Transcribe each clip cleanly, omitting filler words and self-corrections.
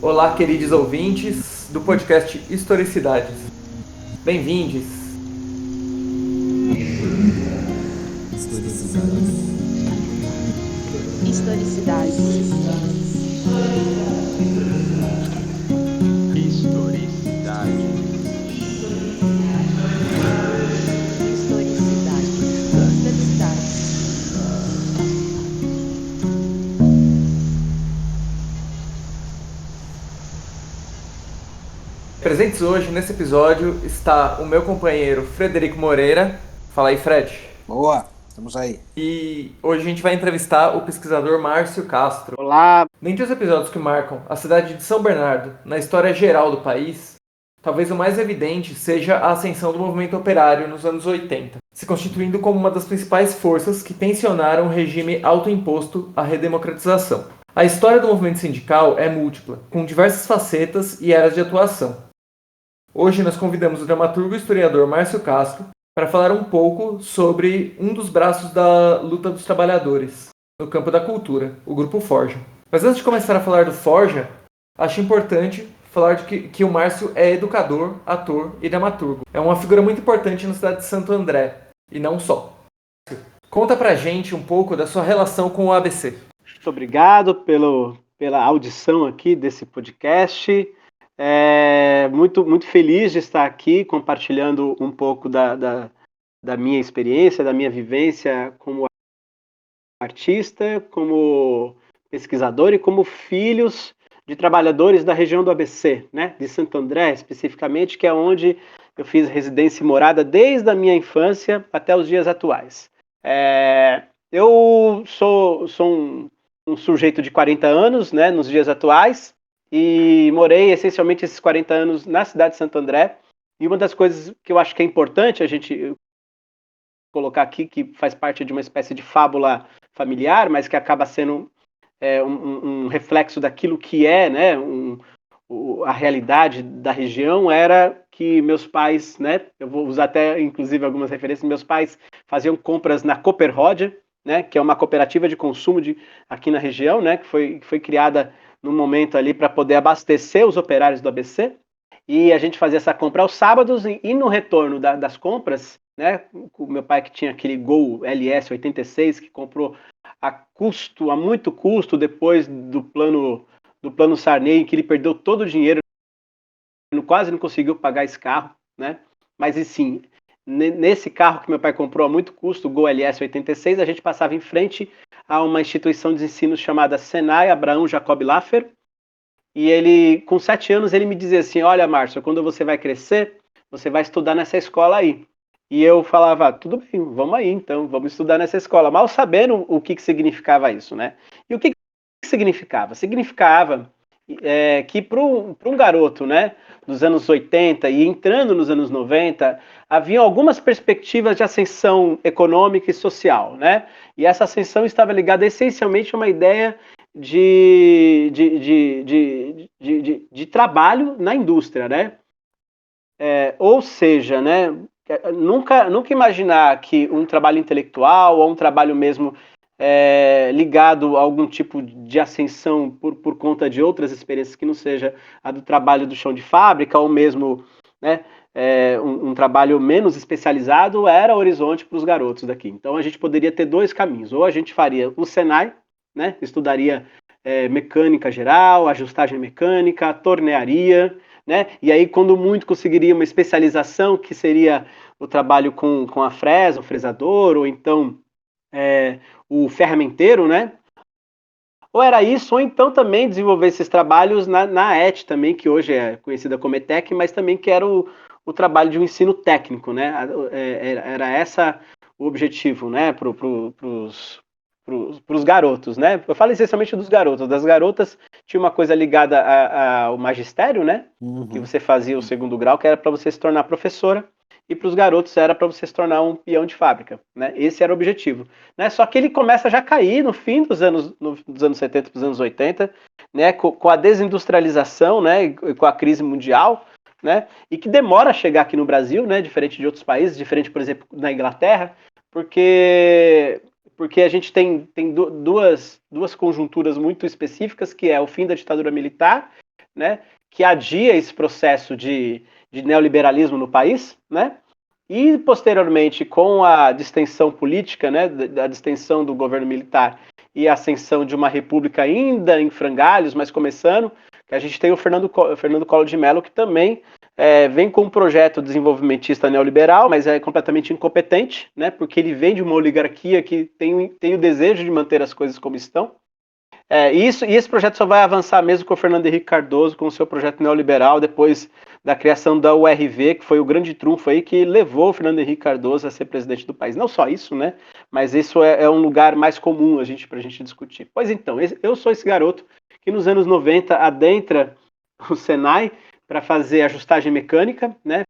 Olá, queridos ouvintes do podcast Historicidades. Bem-vindos. Historicidade. Historicidade. Historicidade. Historicidade. Presentes hoje nesse episódio está o meu companheiro Frederico Moreira. Fala aí, Fred. Boa, estamos aí. E hoje a gente vai entrevistar o pesquisador Márcio Castro. Olá, Dentre os episódios que marcam a cidade de São Bernardo na história geral do país, talvez o mais evidente seja a ascensão do movimento operário nos anos 80, se constituindo como uma das principais forças que tensionaram o regime autoimposto à redemocratização. A história do movimento sindical é múltipla, com diversas facetas e eras de atuação. Hoje nós convidamos o dramaturgo e historiador Márcio Castro para falar um pouco sobre um dos braços da luta dos trabalhadores no campo da cultura, o Grupo Forja. Mas antes de começar a falar do Forja, acho importante falar de que o Márcio é educador, ator e dramaturgo. É uma figura muito importante na cidade de Santo André, e não só. Conta pra gente um pouco da sua relação com o ABC. muito obrigado pela audição aqui desse podcast. Muito feliz de estar aqui compartilhando um pouco da minha experiência, da minha vivência como artista, como pesquisador e como filhos de trabalhadores da região do ABC, né, de Santo André especificamente, que é onde eu fiz residência e morada desde a minha infância até os dias atuais. Eu sou um sujeito de 40 anos, né, nos dias atuais, e morei essencialmente esses 40 anos na cidade de Santo André. E uma das coisas que eu acho que é importante a gente colocar aqui, que faz parte de uma espécie de fábula familiar, mas que acaba sendo um reflexo daquilo que é, né, a realidade da região, era que meus pais, né, eu vou usar até inclusive algumas referências, meus pais faziam compras na Cooperródia, né, que é uma cooperativa de consumo aqui na região, né, que foi criada num momento ali para poder abastecer os operários do ABC, e a gente fazia essa compra aos sábados, e no retorno das compras, né, o meu pai que tinha aquele Gol LS 86, que comprou a muito custo, depois do plano Sarney, em que ele perdeu todo o dinheiro, quase não conseguiu pagar esse carro, né? Mas, assim, nesse carro que meu pai comprou a muito custo, o Gol LS 86, a gente passava em frente a uma instituição de ensino chamada Senai Abraão Jacob Laffer, e ele, com 7 anos, ele me dizia assim: olha, Márcio, quando você vai crescer, você vai estudar nessa escola aí. E eu falava: tudo bem, vamos aí então, vamos estudar nessa escola, mal sabendo o que significava isso, né? E o que significava? Significava que para um garoto, né, dos anos 80 e entrando nos anos 90, havia algumas perspectivas de ascensão econômica e social, né? E essa ascensão estava ligada essencialmente a uma ideia de trabalho na indústria, né? Ou seja, né, nunca imaginar que um trabalho intelectual ou um trabalho mesmo ligado a algum tipo de ascensão por conta de outras experiências que não seja a do trabalho do chão de fábrica ou mesmo, né, um trabalho menos especializado era horizonte para os garotos daqui. Então a gente poderia ter dois caminhos: ou a gente faria o Senai, né, estudaria mecânica geral, ajustagem mecânica, tornearia, né? E aí, quando muito, conseguiria uma especialização, que seria o trabalho com a fresa, o fresador, ou então o ferramenteiro, né? Ou era isso, ou então também desenvolver esses trabalhos na ET também, que hoje é conhecida como ETEC, mas também que era o trabalho de um ensino técnico, né? Era essa o objetivo, né? Para os garotos, né? Eu falo essencialmente dos garotos. Das garotas tinha uma coisa ligada ao magistério, né? Uhum. Que você fazia o segundo grau, que era para você se tornar professora, e para os garotos era para você se tornar um peão de fábrica, né? Esse era o objetivo, né? Só que ele começa já a cair no fim dos anos 70 para os anos 80, né? Com a desindustrialização, né? E com a crise mundial, né? E que demora a chegar aqui no Brasil, né? Diferente de outros países, diferente, por exemplo, na Inglaterra, porque a gente tem duas conjunturas muito específicas, que é o fim da ditadura militar, né, que adia esse processo de neoliberalismo no país, né? E, posteriormente, com a distensão política, né, da distensão do governo militar e a ascensão de uma república ainda em frangalhos, mas começando, que a gente tem o Fernando Collor de Mello, que também vem com um projeto desenvolvimentista neoliberal, mas é completamente incompetente, né, porque ele vem de uma oligarquia que tem o desejo de manter as coisas como estão. E esse projeto só vai avançar mesmo com o Fernando Henrique Cardoso, com o seu projeto neoliberal, depois da criação da URV, que foi o grande trunfo aí que levou o Fernando Henrique Cardoso a ser presidente do país. Não só isso, né? Mas isso é um lugar mais comum para a gente discutir. Pois então, eu sou esse garoto que nos anos 90 adentra o Senai para fazer ajustagem mecânica, né?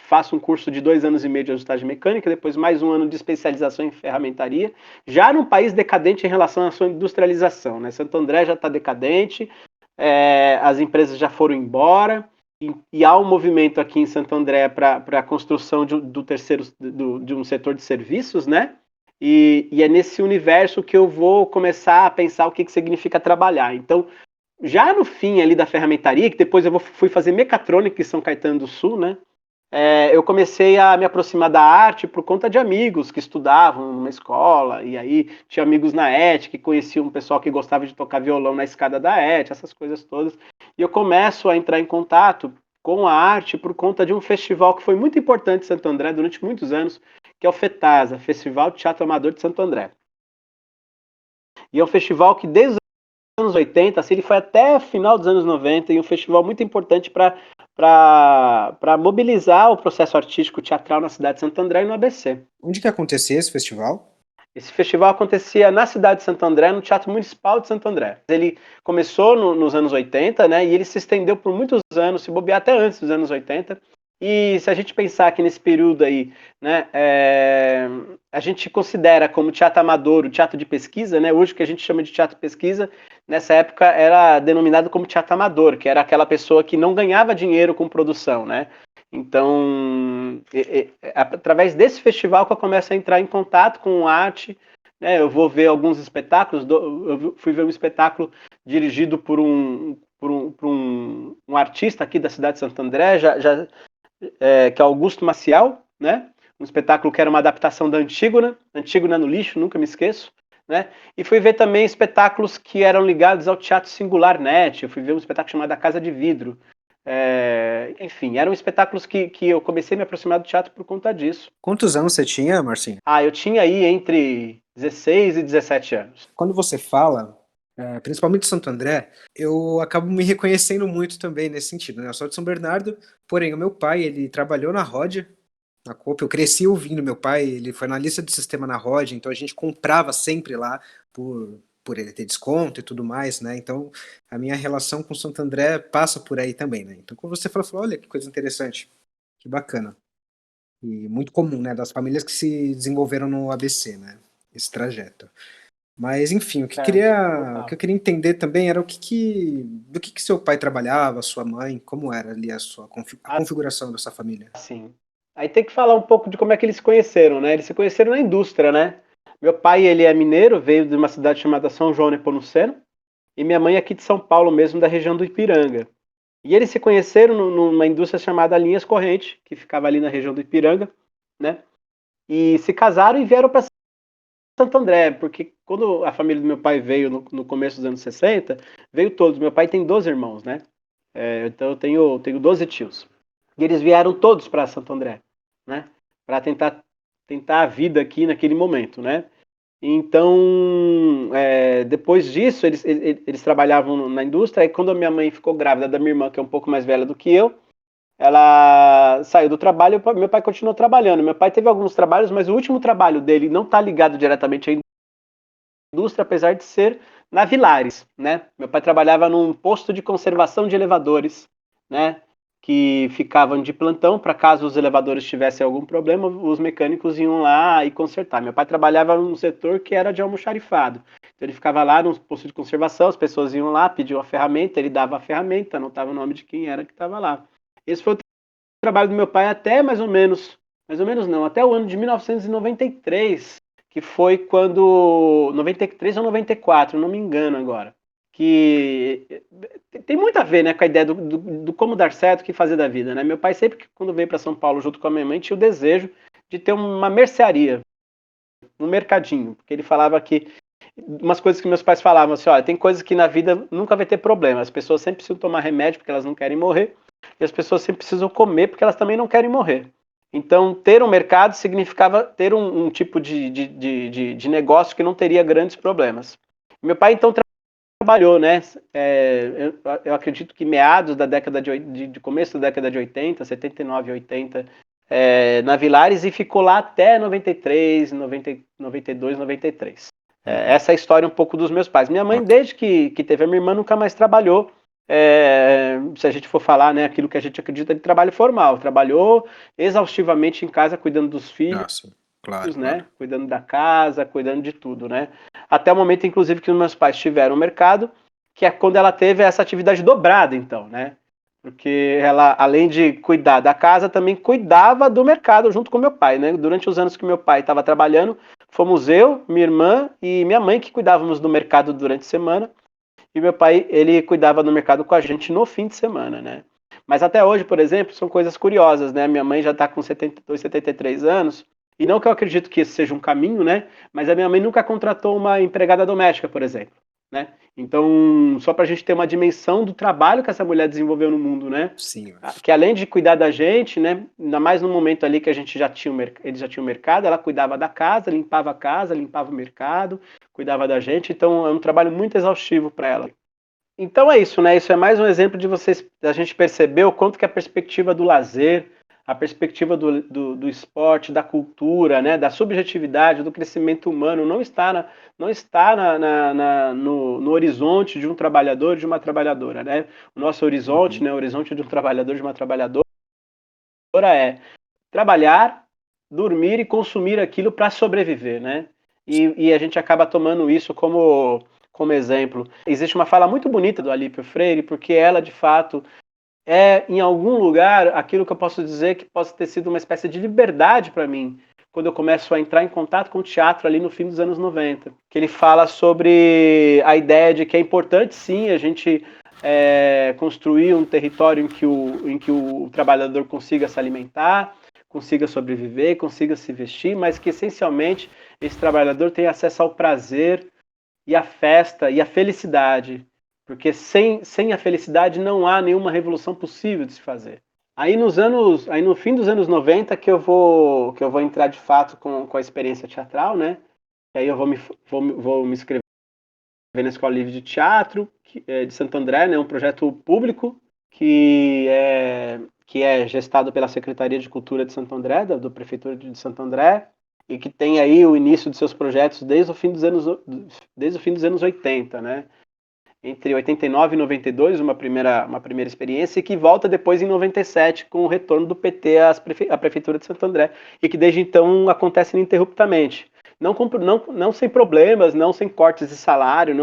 Faço um curso de 2 anos e meio de ajustagem mecânica, depois mais um ano de especialização em ferramentaria, já num país decadente em relação à sua industrialização, né? Santo André já está decadente, as empresas já foram embora, e há um movimento aqui em Santo André para a construção de um setor de serviços, né? E é nesse universo que eu vou começar a pensar o que significa trabalhar. Então, já no fim ali da ferramentaria, que depois eu fui fazer mecatrônica em São Caetano do Sul, né? Eu comecei a me aproximar da arte por conta de amigos que estudavam numa escola, e aí tinha amigos na ET que conheciam um pessoal que gostava de tocar violão na escada da ET, essas coisas todas. E eu começo a entrar em contato com a arte por conta de um festival que foi muito importante em Santo André durante muitos anos, que é o FETASA, Festival de Teatro Amador de Santo André. E é um festival que desde os anos 80, assim, ele foi até o final dos anos 90, e um festival muito importante para mobilizar o processo artístico teatral na cidade de Santo André e no ABC. Onde que acontecia esse festival? Esse festival acontecia na cidade de Santo André, no Teatro Municipal de Santo André. Ele começou nos anos 80, né, e ele se estendeu por muitos anos, se bobear até antes dos anos 80. E se a gente pensar que nesse período aí, né, a gente considera como teatro amador o teatro de pesquisa, né, hoje o que a gente chama de teatro de pesquisa, nessa época era denominado como teatro amador, que era aquela pessoa que não ganhava dinheiro com produção, né? Então, através desse festival que eu começo a entrar em contato com arte, né, eu vou ver alguns espetáculos, eu fui ver um espetáculo dirigido por um artista aqui da cidade de Santo André, que é Augusto Maciel, né? Um espetáculo que era uma adaptação da Antígona no lixo, nunca me esqueço, né? E fui ver também espetáculos que eram ligados ao Teatro Singular Net, eu fui ver um espetáculo chamado A Casa de Vidro. Enfim, eram espetáculos que eu comecei a me aproximar do teatro por conta disso. Quantos anos você tinha, Marcinho? Eu tinha aí entre 16 e 17 anos. Quando você fala, principalmente de Santo André, eu acabo me reconhecendo muito também nesse sentido, né? Eu sou de São Bernardo, porém o meu pai, ele trabalhou na Rode, na Coop, eu cresci ouvindo meu pai, ele foi analista de sistema na Rode, então a gente comprava sempre lá por ele ter desconto e tudo mais, né? Então a minha relação com Santo André passa por aí também, né? Então quando você falou, olha que coisa interessante, que bacana. E muito comum, né? Das famílias que se desenvolveram no ABC, né? Esse trajeto. Mas enfim, o que eu queria entender também era do que seu pai trabalhava, sua mãe, como era ali a configuração dessa família. Sim. Aí tem que falar um pouco de como é que eles se conheceram, né? Eles se conheceram na indústria, né? Meu pai, ele é mineiro, veio de uma cidade chamada São João Nepomuceno, e minha mãe é aqui de São Paulo mesmo, da região do Ipiranga. E eles se conheceram numa indústria chamada Linhas Corrente, que ficava ali na região do Ipiranga, né? E se casaram e vieram para Santo André, porque quando a família do meu pai veio no começo dos anos 60, veio todos. Meu pai tem 12 irmãos, né? Então eu tenho 12 tios. E eles vieram todos para Santo André, né? Para tentar a vida aqui naquele momento, né? Então, depois disso, eles trabalhavam na indústria, e quando a minha mãe ficou grávida da minha irmã, que é um pouco mais velha do que eu, ela saiu do trabalho e meu pai continuou trabalhando. Meu pai teve alguns trabalhos, mas o último trabalho dele não está ligado diretamente à indústria, apesar de ser na Vilares, né? Meu pai trabalhava num posto de conservação de elevadores, né? Que ficavam de plantão para caso os elevadores tivessem algum problema, os mecânicos iam lá e consertar. Meu pai trabalhava num setor que era de almoxarifado. Então ele ficava lá no posto de conservação, as pessoas iam lá, pediam a ferramenta, ele dava a ferramenta, anotava o nome de quem era que estava lá. Esse foi o trabalho do meu pai até mais ou menos não, até o ano de 1993, que foi quando, 93 ou 94, não me engano agora. que tem muito a ver, né, com a ideia do como dar certo, o que fazer da vida, né? Meu pai sempre, quando veio para São Paulo junto com a minha mãe, tinha o desejo de ter uma mercearia, um mercadinho, porque ele falava que umas coisas que meus pais falavam assim, olha, tem coisas que na vida nunca vai ter problema, as pessoas sempre precisam tomar remédio porque elas não querem morrer, e as pessoas sempre precisam comer porque elas também não querem morrer. Então, ter um mercado significava ter um tipo de negócio que não teria grandes problemas. Meu pai, então, trabalhou, né? Eu acredito que meados da década de começo da década de 80, 79, 80, na Villares, e ficou lá até 93, 90, 92, 93. Essa é a história um pouco dos meus pais. Minha mãe, desde que teve a minha irmã, nunca mais trabalhou. Se a gente for falar, né, aquilo que a gente acredita de trabalho formal, trabalhou exaustivamente em casa, cuidando dos filhos, Nossa, claro, né, claro. cuidando da casa, cuidando de tudo, né, até o momento, inclusive, que os meus pais tiveram um mercado, que é quando ela teve essa atividade dobrada, então, né, porque ela, além de cuidar da casa, também cuidava do mercado junto com meu pai, né, durante os anos que meu pai estava trabalhando, fomos eu, minha irmã e minha mãe que cuidávamos do mercado durante a semana. E meu pai, ele cuidava do mercado com a gente no fim de semana, né? Mas até hoje, por exemplo, são coisas curiosas, né? Minha mãe já está com 72, 73 anos, e não que eu acredito que esse seja um caminho, né? Mas a minha mãe nunca contratou uma empregada doméstica, por exemplo, né? Então, só para a gente ter uma dimensão do trabalho que essa mulher desenvolveu no mundo, né? Sim. Que além de cuidar da gente, né? Ainda mais no momento ali que a gente já tinha eles já tinham o mercado, ela cuidava da casa, limpava o mercado, cuidava da gente, então é um trabalho muito exaustivo para ela. Então é isso, né? Isso é mais um exemplo de da gente perceber o quanto que a perspectiva do lazer, a perspectiva do esporte, da cultura, né? Da subjetividade, do crescimento humano não está no horizonte de um trabalhador, de uma trabalhadora, né? O nosso horizonte, né? O horizonte de um trabalhador, de uma trabalhadora é trabalhar, dormir e consumir aquilo para sobreviver, né? E a gente acaba tomando isso como exemplo. Existe uma fala muito bonita do Alípio Freire, porque ela, de fato, em algum lugar, aquilo que eu posso dizer que possa ter sido uma espécie de liberdade para mim, quando eu começo a entrar em contato com o teatro ali no fim dos anos 90. Que ele fala sobre a ideia de que é importante, sim, a gente construir um território em que o trabalhador consiga se alimentar, consiga sobreviver, consiga se vestir, mas que, essencialmente, esse trabalhador tenha acesso ao prazer e a festa e a felicidade, porque sem a felicidade não há nenhuma revolução possível de se fazer. Aí no fim dos anos 90 que eu vou entrar de fato com a experiência teatral, né? E aí eu vou me inscrever na Escola Livre de Teatro de Santo André, né? Um projeto público que é gestado pela Secretaria de Cultura de Santo André, da Prefeitura de Santo André, e que tem aí o início de seus projetos desde o fim dos anos 80, né? Entre 89 e 92, uma primeira experiência, e que volta depois em 97 com o retorno do PT à Prefeitura de Santo André, e que desde então acontece ininterruptamente. Não sem problemas, não sem cortes de salário,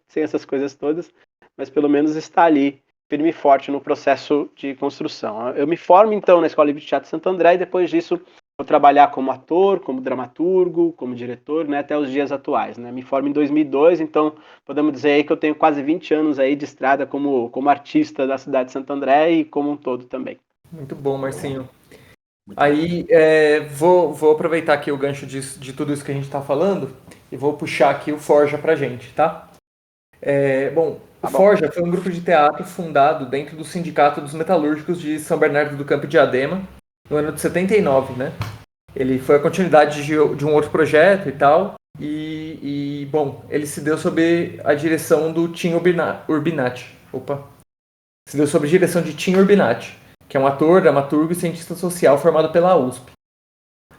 sem essas coisas todas, mas pelo menos está ali, firme e forte no processo de construção. Eu me formo então na Escola Livre de Teatro de Santo André, e depois disso vou trabalhar como ator, como dramaturgo, como diretor, né, até os dias atuais, né? Me formo em 2002, então podemos dizer aí que eu tenho quase 20 anos aí de estrada como artista da cidade de Santo André e como um todo também. Muito bom, Marcinho. Aí vou aproveitar aqui o gancho de tudo isso que a gente está falando e vou puxar aqui o Forja pra gente, tá? O Forja foi um grupo de teatro fundado dentro do Sindicato dos Metalúrgicos de São Bernardo do Campo e Diadema, no ano de 79, né? Ele foi a continuidade de um outro projeto e tal, bom, ele se deu sob a direção do Tim Urbinati. Se deu sob a direção de Tim Urbinati, que é um ator, dramaturgo e cientista social formado pela USP.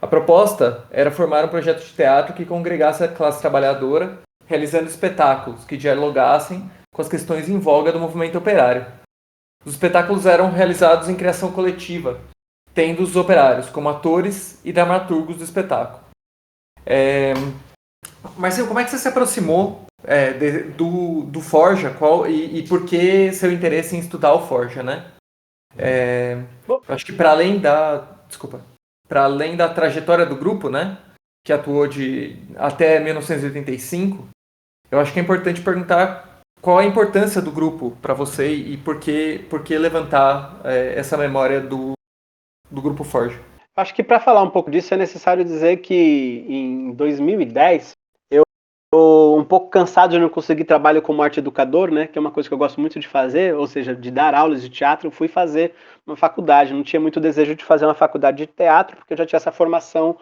A proposta era formar um projeto de teatro que congregasse a classe trabalhadora, realizando espetáculos que dialogassem com as questões em voga do movimento operário. Os espetáculos eram realizados em criação coletiva, tendo os operários como atores e dramaturgos do espetáculo. Marcelo, como é que você se aproximou do Forja e por que seu interesse em estudar o Forja, né? Acho que para além da trajetória do grupo, né, que atuou até 1985, eu acho que é importante perguntar qual a importância do grupo para você e por que levantar essa memória do Grupo Forja? Acho que para falar um pouco disso é necessário dizer que em 2010 um pouco cansado de não conseguir trabalho como arte educador, né, que é uma coisa que eu gosto muito de fazer, ou seja, de dar aulas de teatro, fui fazer uma faculdade. Não tinha muito desejo de fazer uma faculdade de teatro, porque eu já tinha essa formação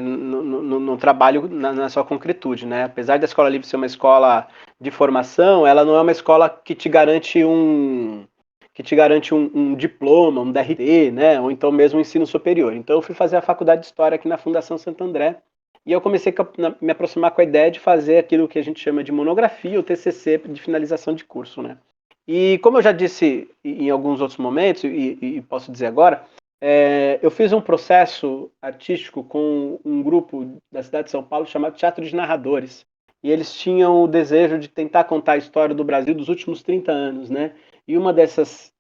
no trabalho na sua concretude, né? Apesar da Escola Livre ser uma escola de formação, ela não é uma escola que te garante um diploma, um DRT, né? Ou então mesmo um ensino superior. Então eu fui fazer a faculdade de História aqui na Fundação Santo André, e eu comecei a me aproximar com a ideia de fazer aquilo que a gente chama de monografia, ou TCC, de finalização de curso, né? E como eu já disse em alguns outros momentos, e posso dizer agora, eu fiz um processo artístico com um grupo da cidade de São Paulo chamado Teatro de Narradores. E eles tinham o desejo de tentar contar a história do Brasil dos últimos 30 anos, né? E uma dessas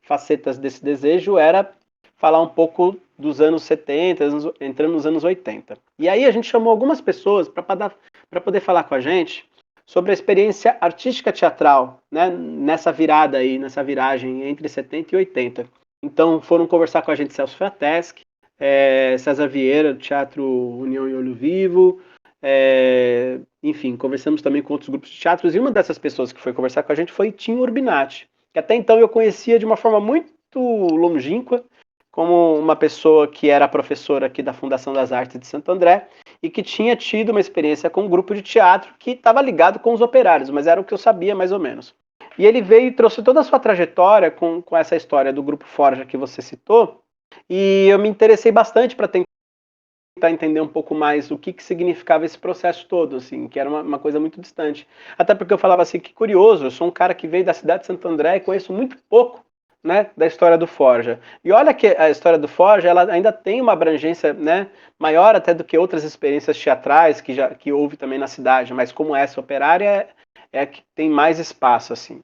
facetas desse desejo era falar um pouco dos anos 70, entrando nos anos 80. E aí a gente chamou algumas pessoas para poder falar com a gente sobre a experiência artística teatral, né, nessa virada aí, nessa viragem entre 70 e 80. Então foram conversar com a gente Celso Frateschi, César Vieira, do Teatro União e Olho Vivo, enfim, conversamos também com outros grupos de teatros, e uma dessas pessoas que foi conversar com a gente foi Tim Urbinati, que até então eu conhecia de uma forma muito longínqua, como uma pessoa que era professora aqui da Fundação das Artes de Santo André e que tinha tido uma experiência com um grupo de teatro que estava ligado com os operários, mas era o que eu sabia mais ou menos. E ele veio e trouxe toda a sua trajetória com essa história do Grupo Forja que você citou, e eu me interessei bastante para tentar entender um pouco mais o que significava esse processo todo, assim, que era uma coisa muito distante. Até porque eu falava assim, que curioso, eu sou um cara que veio da cidade de Santo André e conheço muito pouco, né, da história do Forja. E olha que a história do Forja, ela ainda tem uma abrangência, né, maior até do que outras experiências teatrais que houve também na cidade, mas como essa operária é a que tem mais espaço, assim.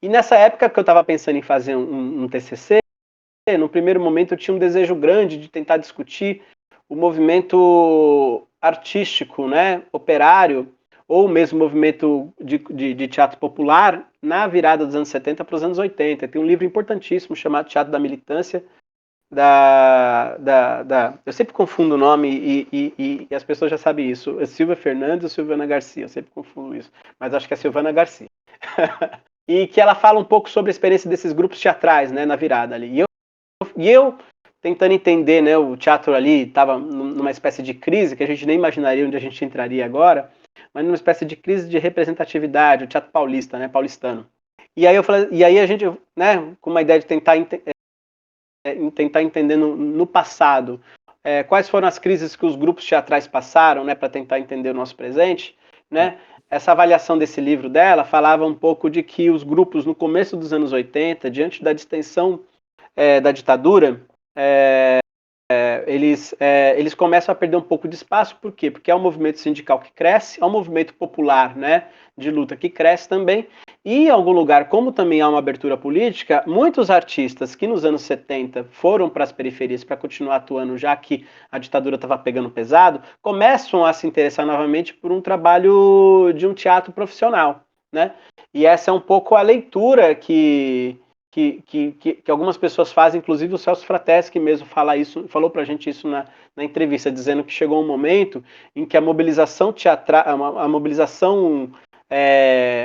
E nessa época que eu estava pensando em fazer um TCC, no primeiro momento eu tinha um desejo grande de tentar discutir o movimento artístico, né, operário, ou mesmo movimento de teatro popular na virada dos anos 70 para os anos 80. Tem um livro importantíssimo chamado Teatro da Militância, eu sempre confundo o nome e as pessoas já sabem isso. É Silvia Fernandes ou Silvana Garcia, eu sempre confundo isso, mas acho que é Silvana Garcia. E que ela fala um pouco sobre a experiência desses grupos teatrais, né, na virada ali. E eu tentando entender, né, o teatro ali estava numa espécie de crise que a gente nem imaginaria onde a gente entraria agora, mas numa espécie de crise de representatividade, o teatro paulista, né, paulistano. E aí eu falei, e aí a gente, né, com uma ideia de tentar entender no passado quais foram as crises que os grupos teatrais passaram, né, para tentar entender o nosso presente, né? Essa avaliação desse livro dela falava um pouco de que os grupos no começo dos anos 80, diante da distensão da ditadura, eles começam a perder um pouco de espaço. Por quê? Porque é um movimento sindical que cresce, é um movimento popular, né, de luta que cresce também, e em algum lugar, como também há uma abertura política, muitos artistas que nos anos 70 foram para as periferias para continuar atuando, já que a ditadura estava pegando pesado, começam a se interessar novamente por um trabalho de um teatro profissional, né? E essa é um pouco a leitura que algumas pessoas fazem, inclusive o Celso Frateschi mesmo falou pra gente isso na entrevista, dizendo que chegou um momento em que a mobilização teatral, a mobilização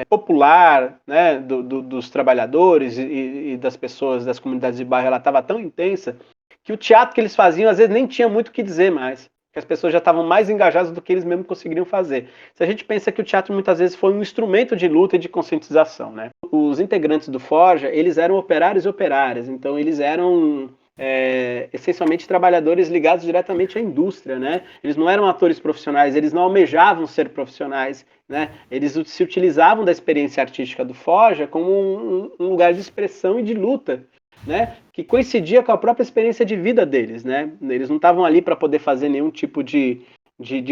popular, né, dos trabalhadores e das pessoas das comunidades de bairro, ela estava tão intensa que o teatro que eles faziam às vezes nem tinha muito o que dizer mais, que as pessoas já estavam mais engajadas do que eles mesmos conseguiriam fazer. Se a gente pensa que o teatro muitas vezes foi um instrumento de luta e de conscientização, né? Os integrantes do Forja, eles eram operários e operárias, então eles eram essencialmente trabalhadores ligados diretamente à indústria, né? Eles não eram atores profissionais, eles não almejavam ser profissionais, né? Eles se utilizavam da experiência artística do Forja como um lugar de expressão e de luta, né, que coincidia com a própria experiência de vida deles, né? Eles não estavam ali para poder fazer nenhum tipo de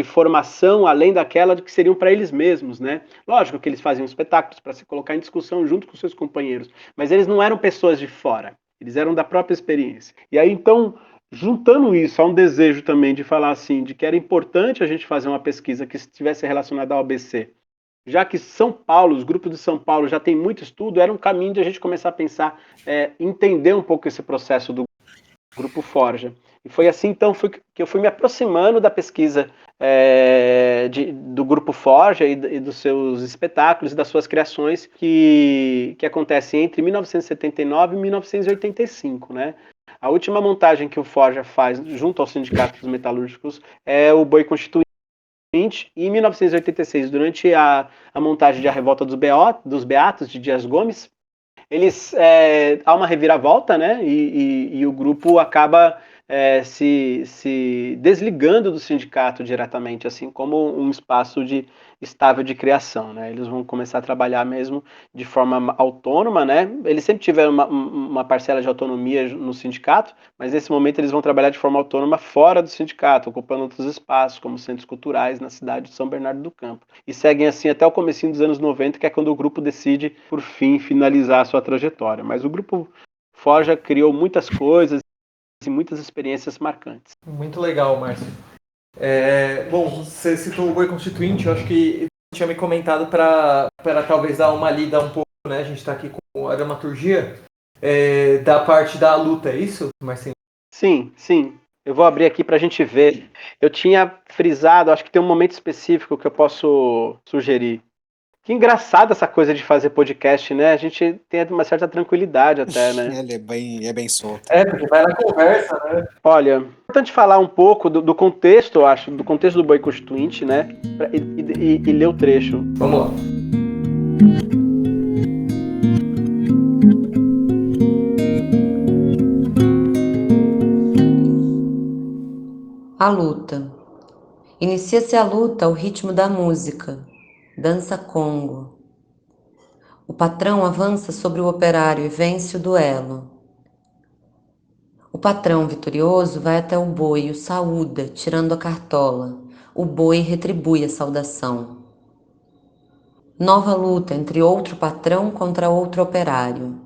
formação além daquela que seriam para eles mesmos, né? Lógico que eles faziam espetáculos para se colocar em discussão junto com seus companheiros, mas eles não eram pessoas de fora, eles eram da própria experiência. E aí então, juntando isso a um desejo também de falar assim, de que era importante a gente fazer uma pesquisa que estivesse relacionada ao ABC, já que São Paulo, os grupos de São Paulo já tem muito estudo, era um caminho de a gente começar a pensar, entender um pouco esse processo do Grupo Forja. E foi assim, então, que eu fui me aproximando da pesquisa do Grupo Forja e dos seus espetáculos e das suas criações que acontecem entre 1979 e 1985, né? A última montagem que o Forja faz junto ao Sindicato dos Metalúrgicos é o Boi Constituinte, e em 1986, durante a montagem de A Revolta dos Beatos, de Dias Gomes, há uma reviravolta, né? E o grupo acaba se desligando do sindicato diretamente, assim como um espaço estável de criação, né? Eles vão começar a trabalhar mesmo de forma autônoma, né? Eles sempre tiveram uma parcela de autonomia no sindicato, mas nesse momento eles vão trabalhar de forma autônoma fora do sindicato, ocupando outros espaços, como centros culturais na cidade de São Bernardo do Campo. E seguem assim até o comecinho dos anos 90, que é quando o grupo decide, por fim, finalizar a sua trajetória. Mas o grupo Forja criou muitas coisas e muitas experiências marcantes. Muito legal, Márcio. Bom, você citou o Boi Constituinte, eu acho que você tinha me comentado para talvez dar uma lida um pouco, né? A gente está aqui com a dramaturgia da parte da luta, é isso, Marcinho? Sim, sim. Eu vou abrir aqui para a gente ver. Eu tinha frisado, acho que tem um momento específico que eu posso sugerir. Que engraçado essa coisa de fazer podcast, né? A gente tem uma certa tranquilidade até, né? Ele é bem solto. Porque vai na conversa, né? Olha, é importante falar um pouco do contexto, eu acho, do contexto do Boi Constituinte, né? E ler o trecho. Vamos lá. A luta. Inicia-se a luta ao ritmo da música. Dança Congo. O patrão avança sobre o operário e vence o duelo. O patrão vitorioso vai até o boi e o saúda, tirando a cartola. O boi retribui a saudação. Nova luta entre outro patrão contra outro operário.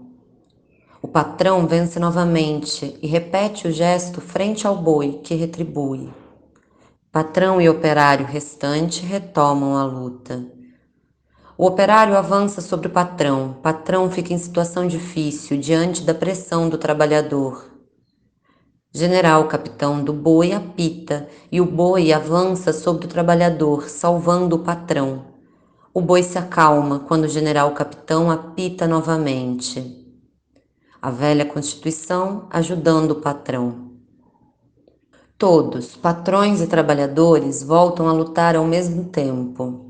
O patrão vence novamente e repete o gesto frente ao boi, que retribui. Patrão e operário restante retomam a luta. O operário avança sobre o patrão. Patrão fica em situação difícil diante da pressão do trabalhador. General capitão do boi apita e o boi avança sobre o trabalhador, salvando o patrão. O boi se acalma quando o general capitão apita novamente. A velha Constituição ajudando o patrão. Todos, patrões e trabalhadores, voltam a lutar ao mesmo tempo,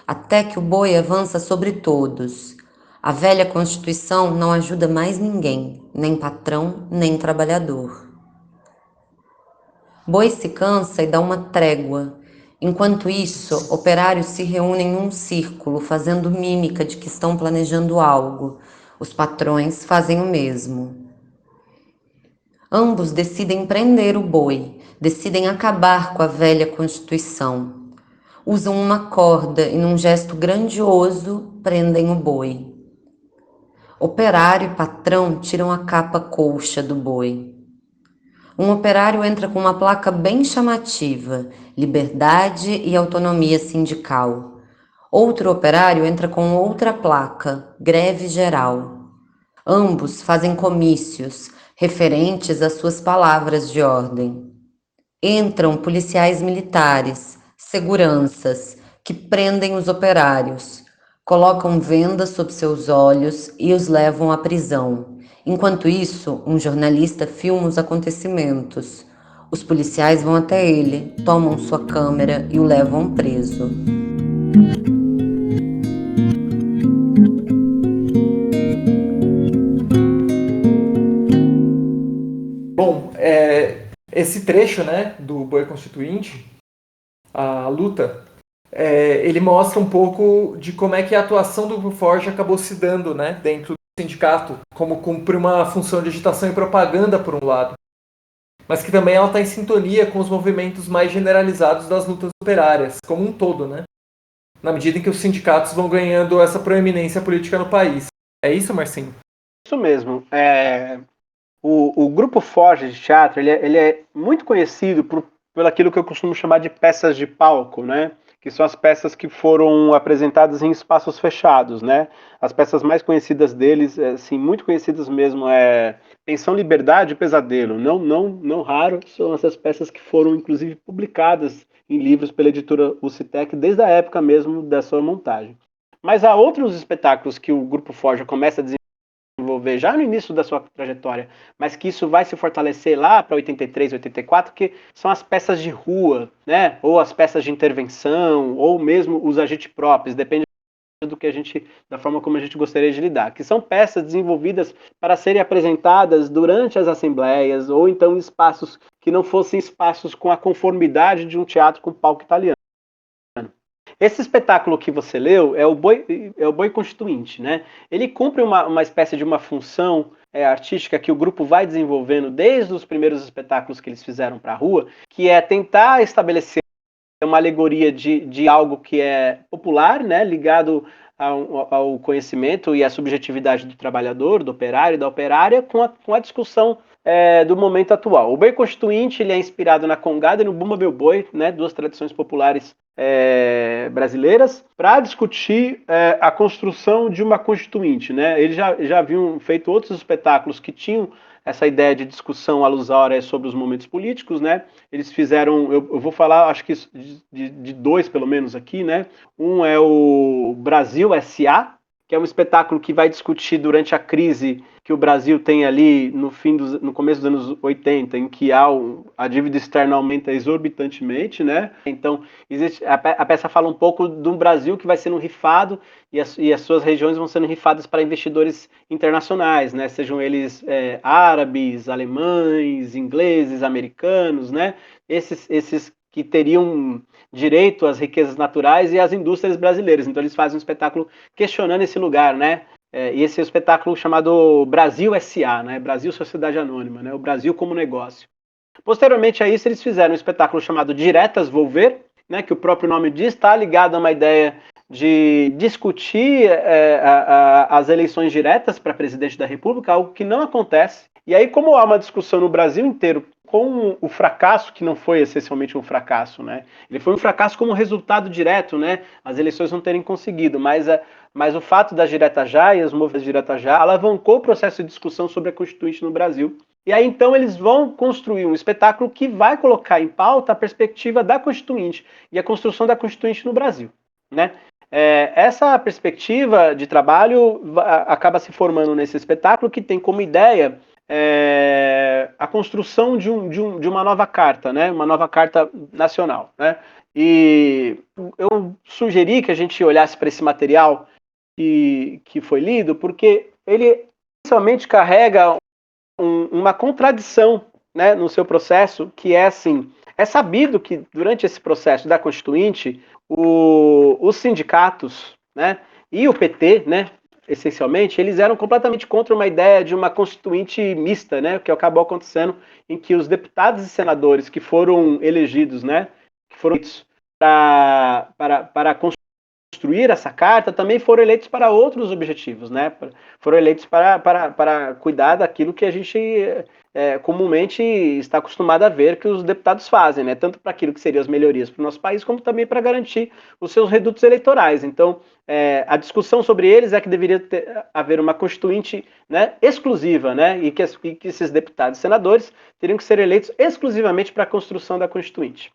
até que o boi avança sobre todos. A velha Constituição não ajuda mais ninguém, nem patrão, nem trabalhador. Boi se cansa e dá uma trégua. Enquanto isso, operários se reúnem em um círculo, fazendo mímica de que estão planejando algo. Os patrões fazem o mesmo. Ambos decidem prender o boi, decidem acabar com a velha Constituição. Usam uma corda e, num gesto grandioso, prendem o boi. Operário e patrão tiram a capa colcha do boi. Um operário entra com uma placa bem chamativa, liberdade e autonomia sindical. Outro operário entra com outra placa, greve geral. Ambos fazem comícios, referentes às suas palavras de ordem. Entram policiais militares, seguranças, que prendem os operários, colocam vendas sob seus olhos e os levam à prisão. Enquanto isso, um jornalista filma os acontecimentos. Os policiais vão até ele, tomam sua câmera e o levam preso. Bom, esse trecho, né, do Boi Constituinte, a luta, ele mostra um pouco de como é que a atuação do Grupo Forja acabou se dando, né, dentro do sindicato, como cumpre uma função de agitação e propaganda, por um lado, mas que também ela está em sintonia com os movimentos mais generalizados das lutas operárias, como um todo, né, na medida em que os sindicatos vão ganhando essa proeminência política no país. É isso, Marcinho? Isso mesmo. O Grupo Forja de teatro, ele é muito conhecido por aquilo que eu costumo chamar de peças de palco, né? que são as peças que foram apresentadas em espaços fechados, né? As peças mais conhecidas deles, assim, muito conhecidas mesmo, Pensão, Liberdade e Pesadelo. Não raro, são essas peças que foram, inclusive, publicadas em livros pela editora Ucitec desde a época mesmo da sua montagem. Mas há outros espetáculos que o Grupo Forja começa a desenvolver já no início da sua trajetória, mas que isso vai se fortalecer lá para 83, 84, que são as peças de rua, né? Ou as peças de intervenção, ou mesmo os agite próprios, depende da forma como a gente gostaria de lidar, que são peças desenvolvidas para serem apresentadas durante as assembleias, ou então em espaços que não fossem espaços com a conformidade de um teatro com palco italiano. Esse espetáculo que você leu é o Boi Constituinte, né? Ele cumpre uma espécie de uma função artística que o grupo vai desenvolvendo desde os primeiros espetáculos que eles fizeram para a rua, que é tentar estabelecer uma alegoria de algo que é popular, né? Ligado ao conhecimento e à subjetividade do trabalhador, do operário e da operária, com a discussão do momento atual. O Boi Constituinte ele é inspirado na Congada e no Bumba Meu Boi, né? Duas tradições populares brasileiras, para discutir a construção de uma constituinte, né? Eles já haviam feito outros espetáculos que tinham essa ideia de discussão alusória sobre os momentos políticos, né? Eles fizeram, eu vou falar, acho que de dois pelo menos aqui, né? Um é o Brasil S.A., que é um espetáculo que vai discutir durante a crise que o Brasil tem ali no começo dos anos 80, em que a dívida externa aumenta exorbitantemente, né? Então, a peça fala um pouco de um Brasil que vai sendo rifado e as suas regiões vão sendo rifadas para investidores internacionais, né? Sejam eles árabes, alemães, ingleses, americanos, né? Esses que teriam direito às riquezas naturais e às indústrias brasileiras. Então eles fazem um espetáculo questionando esse lugar, né? E esse é o espetáculo chamado Brasil S.A., né? Brasil Sociedade Anônima, né? O Brasil como negócio. Posteriormente a isso, eles fizeram um espetáculo chamado Diretas Volver, né? Que o próprio nome diz, está ligado a uma ideia de discutir as eleições diretas para presidente da República, algo que não acontece. E aí, como há uma discussão no Brasil inteiro com o fracasso, que não foi essencialmente um fracasso, né? Ele foi um fracasso como resultado direto, né? As eleições não terem conseguido, mas o fato das diretas já e os movimentos diretas já alavancou o processo de discussão sobre a Constituinte no Brasil. E aí, então, eles vão construir um espetáculo que vai colocar em pauta a perspectiva da Constituinte e a construção da Constituinte no Brasil, né? Essa perspectiva de trabalho acaba se formando nesse espetáculo que tem como ideia a construção de uma nova carta, né? Uma nova carta nacional, né? E eu sugeri que a gente olhasse para esse material que foi lido, porque ele essencialmente carrega uma contradição, né, no seu processo, que é assim, é sabido que durante esse processo da Constituinte, os sindicatos, né, e o PT, né, essencialmente, eles eram completamente contra uma ideia de uma constituinte mista, né, que acabou acontecendo em que os deputados e senadores que foram elegidos, né, que foram eleitos para construir essa carta, também foram eleitos para outros objetivos, né, foram eleitos para cuidar daquilo que a gente comumente está acostumado a ver que os deputados fazem, né, tanto para aquilo que seriam as melhorias para o nosso país, como também para garantir os seus redutos eleitorais. Então, a discussão sobre eles é que deveria haver uma constituinte, né, exclusiva, né, e que esses deputados e senadores teriam que ser eleitos exclusivamente para a construção da constituinte.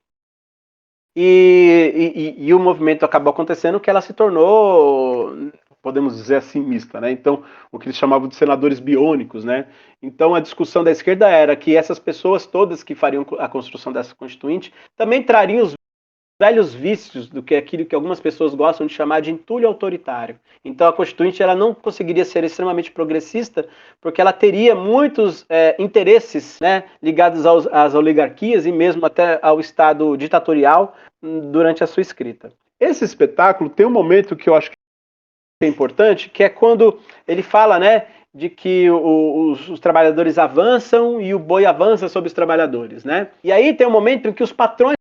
E o movimento acabou acontecendo que ela se tornou, podemos dizer assim, mista, né? Então, o que eles chamavam de senadores biônicos, né? Então, a discussão da esquerda era que essas pessoas todas que fariam a construção dessa constituinte também trariam os velhos vícios do que aquilo que algumas pessoas gostam de chamar de entulho autoritário. Então, a Constituinte ela não conseguiria ser extremamente progressista, porque ela teria muitos interesses, né, ligados às oligarquias e mesmo até ao Estado ditatorial durante a sua escrita. Esse espetáculo tem um momento que eu acho que é importante, que é quando ele fala, né, de que os trabalhadores avançam e o boi avança sobre os trabalhadores, né? E aí tem um momento em que os patrões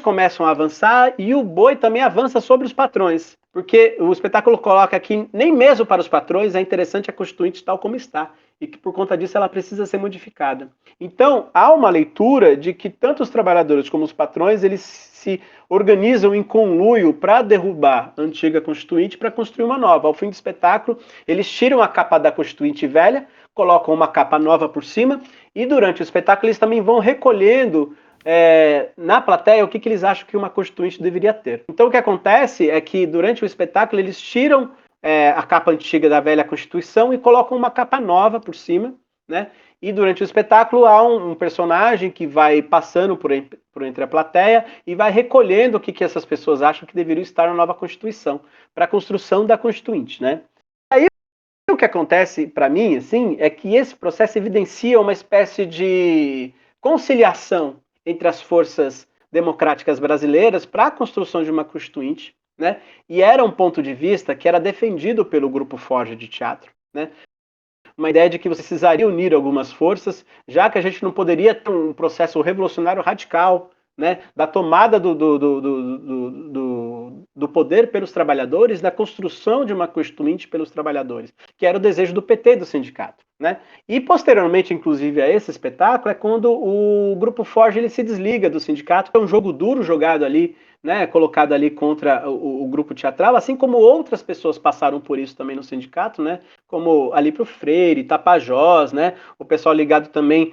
começam a avançar e o boi também avança sobre os patrões, porque o espetáculo coloca que nem mesmo para os patrões é interessante a Constituinte tal como está. e que por conta disso ela precisa ser modificada. Então, há uma leitura de que tanto os trabalhadores como os patrões, eles se organizam em conluio para derrubar a antiga Constituinte para construir uma nova. Ao fim do espetáculo, eles tiram a capa da Constituinte velha, colocam uma capa nova por cima, e durante o espetáculo eles também vão recolhendo na plateia o que eles acham que uma Constituinte deveria ter. Então o que acontece é que durante o espetáculo eles tiram a capa antiga da velha Constituição e colocam uma capa nova por cima, né? E durante o espetáculo há um personagem que vai passando por entre a plateia e vai recolhendo o que essas pessoas acham que deveriam estar na nova Constituição, para a construção da Constituinte, né? Aí o que acontece para mim, assim, é que esse processo evidencia uma espécie de conciliação entre as forças democráticas brasileiras para a construção de uma Constituinte, né? E era um ponto de vista que era defendido pelo Grupo Forja de teatro, né? Uma ideia de que você precisaria unir algumas forças, já que a gente não poderia ter um processo revolucionário radical, né, da tomada do poder pelos trabalhadores, da construção de uma Constituinte pelos trabalhadores, que era o desejo do PT e do sindicato, né? E posteriormente, inclusive, a esse espetáculo, é quando o Grupo Forja ele se desliga do sindicato, é um jogo duro jogado ali, né, colocado ali contra o grupo teatral, assim como outras pessoas passaram por isso também no sindicato, né, como Alípio Freire, Tapajós, né, o pessoal ligado também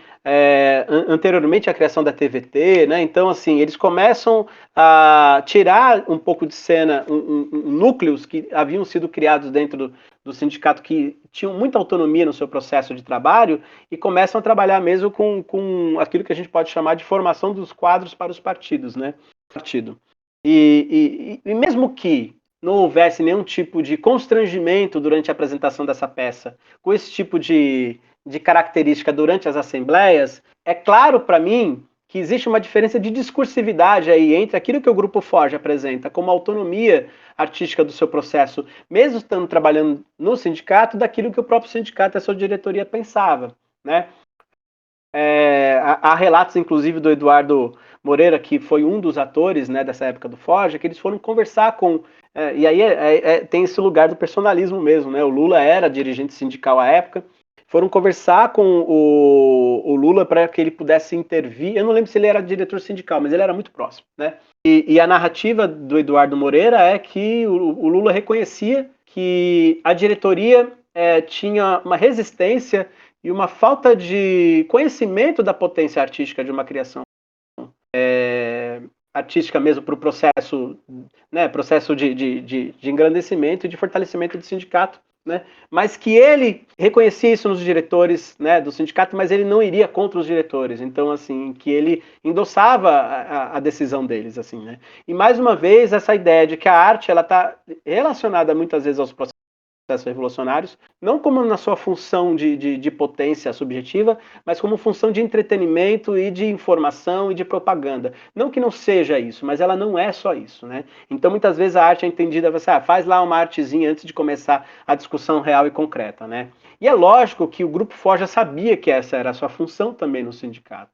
anteriormente à criação da TVT, né, então assim, eles começam a tirar um pouco de cena núcleos que haviam sido criados dentro do sindicato que tinham muita autonomia no seu processo de trabalho e começam a trabalhar mesmo com aquilo que a gente pode chamar de formação dos quadros para os partidos, né, partido. E mesmo que não houvesse nenhum tipo de constrangimento durante a apresentação dessa peça, com esse tipo de característica durante as assembleias, é claro para mim que existe uma diferença de discursividade aí entre aquilo que o Grupo Forja apresenta como autonomia artística do seu processo, mesmo estando trabalhando no sindicato, daquilo que o próprio sindicato e a sua diretoria pensava, né? Há relatos, inclusive, do Eduardo Moreira, que foi um dos atores, né, dessa época do Forja, que eles foram conversar com... e aí tem esse lugar do personalismo mesmo, né? O Lula era dirigente sindical à época, foram conversar com o Lula para que ele pudesse intervir. Eu não lembro se ele era diretor sindical, mas ele era muito próximo, né? E a narrativa do Eduardo Moreira é que o Lula reconhecia que a diretoria tinha uma resistência e uma falta de conhecimento da potência artística de uma criação artística mesmo para o processo, né, processo de engrandecimento e de fortalecimento do sindicato, né, mas que ele reconhecia isso nos diretores, né, do sindicato, mas ele não iria contra os diretores, então assim, que ele endossava a decisão deles, assim, né. E mais uma vez essa ideia de que a arte ela está relacionada muitas vezes aos processos revolucionários, não como na sua função de potência subjetiva, mas como função de entretenimento e de informação e de propaganda. Não que não seja isso, mas ela não é só isso, né? Então muitas vezes a arte é entendida, você faz lá uma artezinha antes de começar a discussão real e concreta, né? E é lógico que o Grupo Forja sabia que essa era a sua função também no sindicato.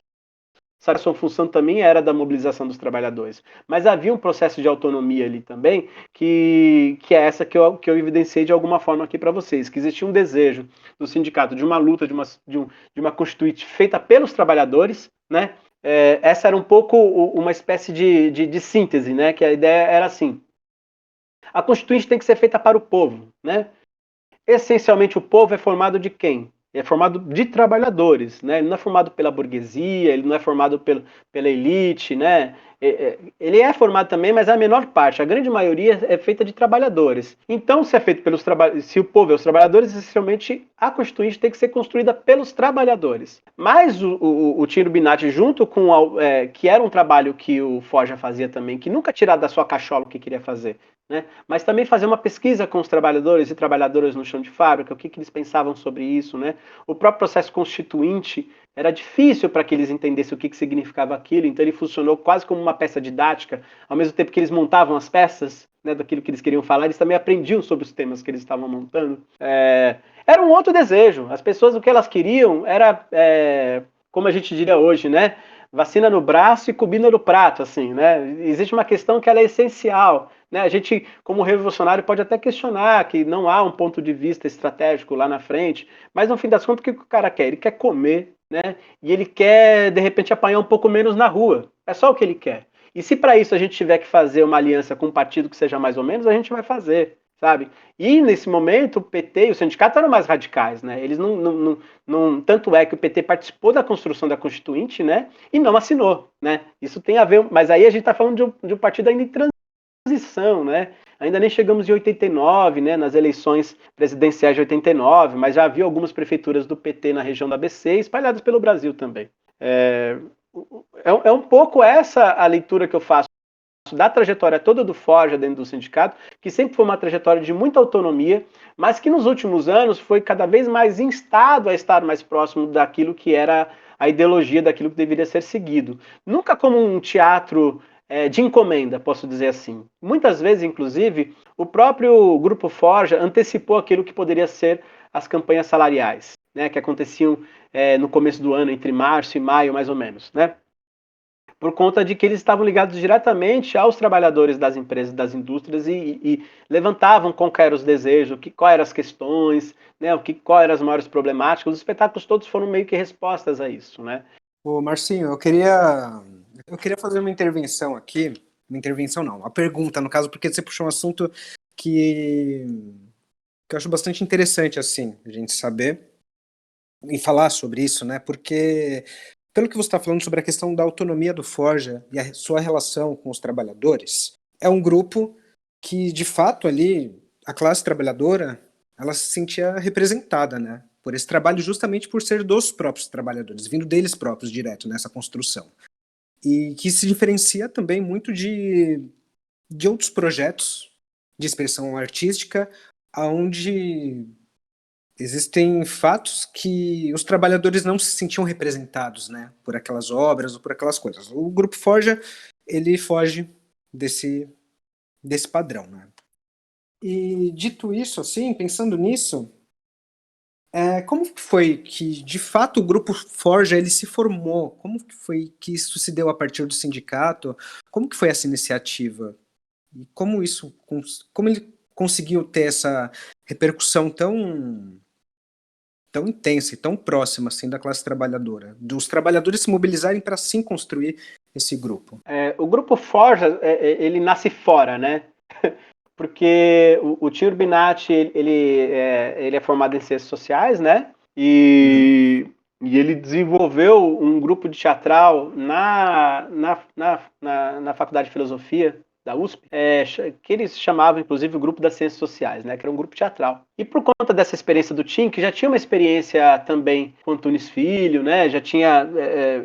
A sua função também era da mobilização dos trabalhadores. Mas havia um processo de autonomia ali também, que é essa que eu evidenciei de alguma forma aqui para vocês, que existia um desejo do sindicato de uma luta, de uma constituinte feita pelos trabalhadores, né? Essa era um pouco uma espécie de síntese, né? Que a ideia era assim, a constituinte tem que ser feita para o povo, né? Essencialmente o povo é formado de quem? É formado de trabalhadores, né? Ele não é formado pela burguesia, ele não é formado pela elite, né? Ele é formado também, mas a menor parte, a grande maioria é feita de trabalhadores. Então, se é feito pelos trabalhadores, se o povo é os trabalhadores, essencialmente a Constituinte tem que ser construída pelos trabalhadores. Mas o Tino Binatti, junto com que era um trabalho que o Forja fazia também, que nunca tirar da sua cachola o que queria fazer, né? Mas também fazer uma pesquisa com os trabalhadores e trabalhadoras no chão de fábrica, o que eles pensavam sobre isso, né? O próprio processo constituinte era difícil para que eles entendessem o que significava aquilo, então ele funcionou quase como uma peça didática, ao mesmo tempo que eles montavam as peças, né, daquilo que eles queriam falar, eles também aprendiam sobre os temas que eles estavam montando. Era um outro desejo, as pessoas o que elas queriam era, como a gente diria hoje, né? vacina no braço e comida no prato, assim, né? Existe uma questão que ela é essencial, né? A gente, como revolucionário, pode até questionar que não há um ponto de vista estratégico lá na frente, mas no fim das contas, o que o cara quer? Ele quer comer, né? E ele quer, de repente, apanhar um pouco menos na rua. É só o que ele quer. E se para isso a gente tiver que fazer uma aliança com um partido que seja mais ou menos, a gente vai fazer, sabe? E nesse momento o PT e o sindicato eram mais radicais, né? Eles tanto é que o PT participou da construção da Constituinte, né? E não assinou, né? Isso tem a ver, mas aí a gente está falando de um partido ainda em transição, né? Ainda nem chegamos em 89, né? Nas eleições presidenciais de 89, mas já havia algumas prefeituras do PT na região da ABC, espalhadas pelo Brasil também. É um pouco essa a leitura que eu faço da trajetória toda do Forja dentro do sindicato, que sempre foi uma trajetória de muita autonomia, mas que nos últimos anos foi cada vez mais instado a estar mais próximo daquilo que era a ideologia, daquilo que deveria ser seguido. Nunca como um teatro de encomenda, posso dizer assim. Muitas vezes, inclusive, o próprio Grupo Forja antecipou aquilo que poderia ser as campanhas salariais, né, que aconteciam no começo do ano, entre março e maio, mais ou menos, né? Por conta de que eles estavam ligados diretamente aos trabalhadores das empresas, das indústrias e levantavam qual eram os desejos, quais eram as questões, né, quais eram as maiores problemáticas. Os espetáculos todos foram meio que respostas a isso, né? Ô, Marcinho, eu queria fazer uma intervenção aqui, uma intervenção não, uma pergunta, no caso, porque você puxou um assunto que eu acho bastante interessante, assim, a gente saber e falar sobre isso, né, porque pelo que você está falando sobre a questão da autonomia do Forja e a sua relação com os trabalhadores, é um grupo que, de fato, ali, a classe trabalhadora, ela se sentia representada, né? Por esse trabalho, justamente por ser dos próprios trabalhadores, vindo deles próprios direto nessa construção. E que se diferencia também muito de outros projetos de expressão artística, onde existem fatos que os trabalhadores não se sentiam representados, né, por aquelas obras ou por aquelas coisas. O Grupo Forja, ele foge desse padrão, né. E dito isso, assim, pensando nisso, como que foi que, de fato, o Grupo Forja ele se formou? Como que foi que isso se deu a partir do sindicato? Como que foi essa iniciativa? E como ele conseguiu ter essa repercussão tão intensa e tão próxima assim da classe trabalhadora, dos trabalhadores se mobilizarem para sim construir esse grupo? O Grupo Forja, ele nasce fora, né? Porque o Tio Urbinati, ele é formado em Ciências Sociais, né? E ele desenvolveu um grupo de teatral na Faculdade de Filosofia da USP, que eles chamavam, inclusive, o Grupo das Ciências Sociais, né? Que era um grupo teatral. E por conta dessa experiência do Tim, que já tinha uma experiência também com Antunes Filho, né? Já tinha,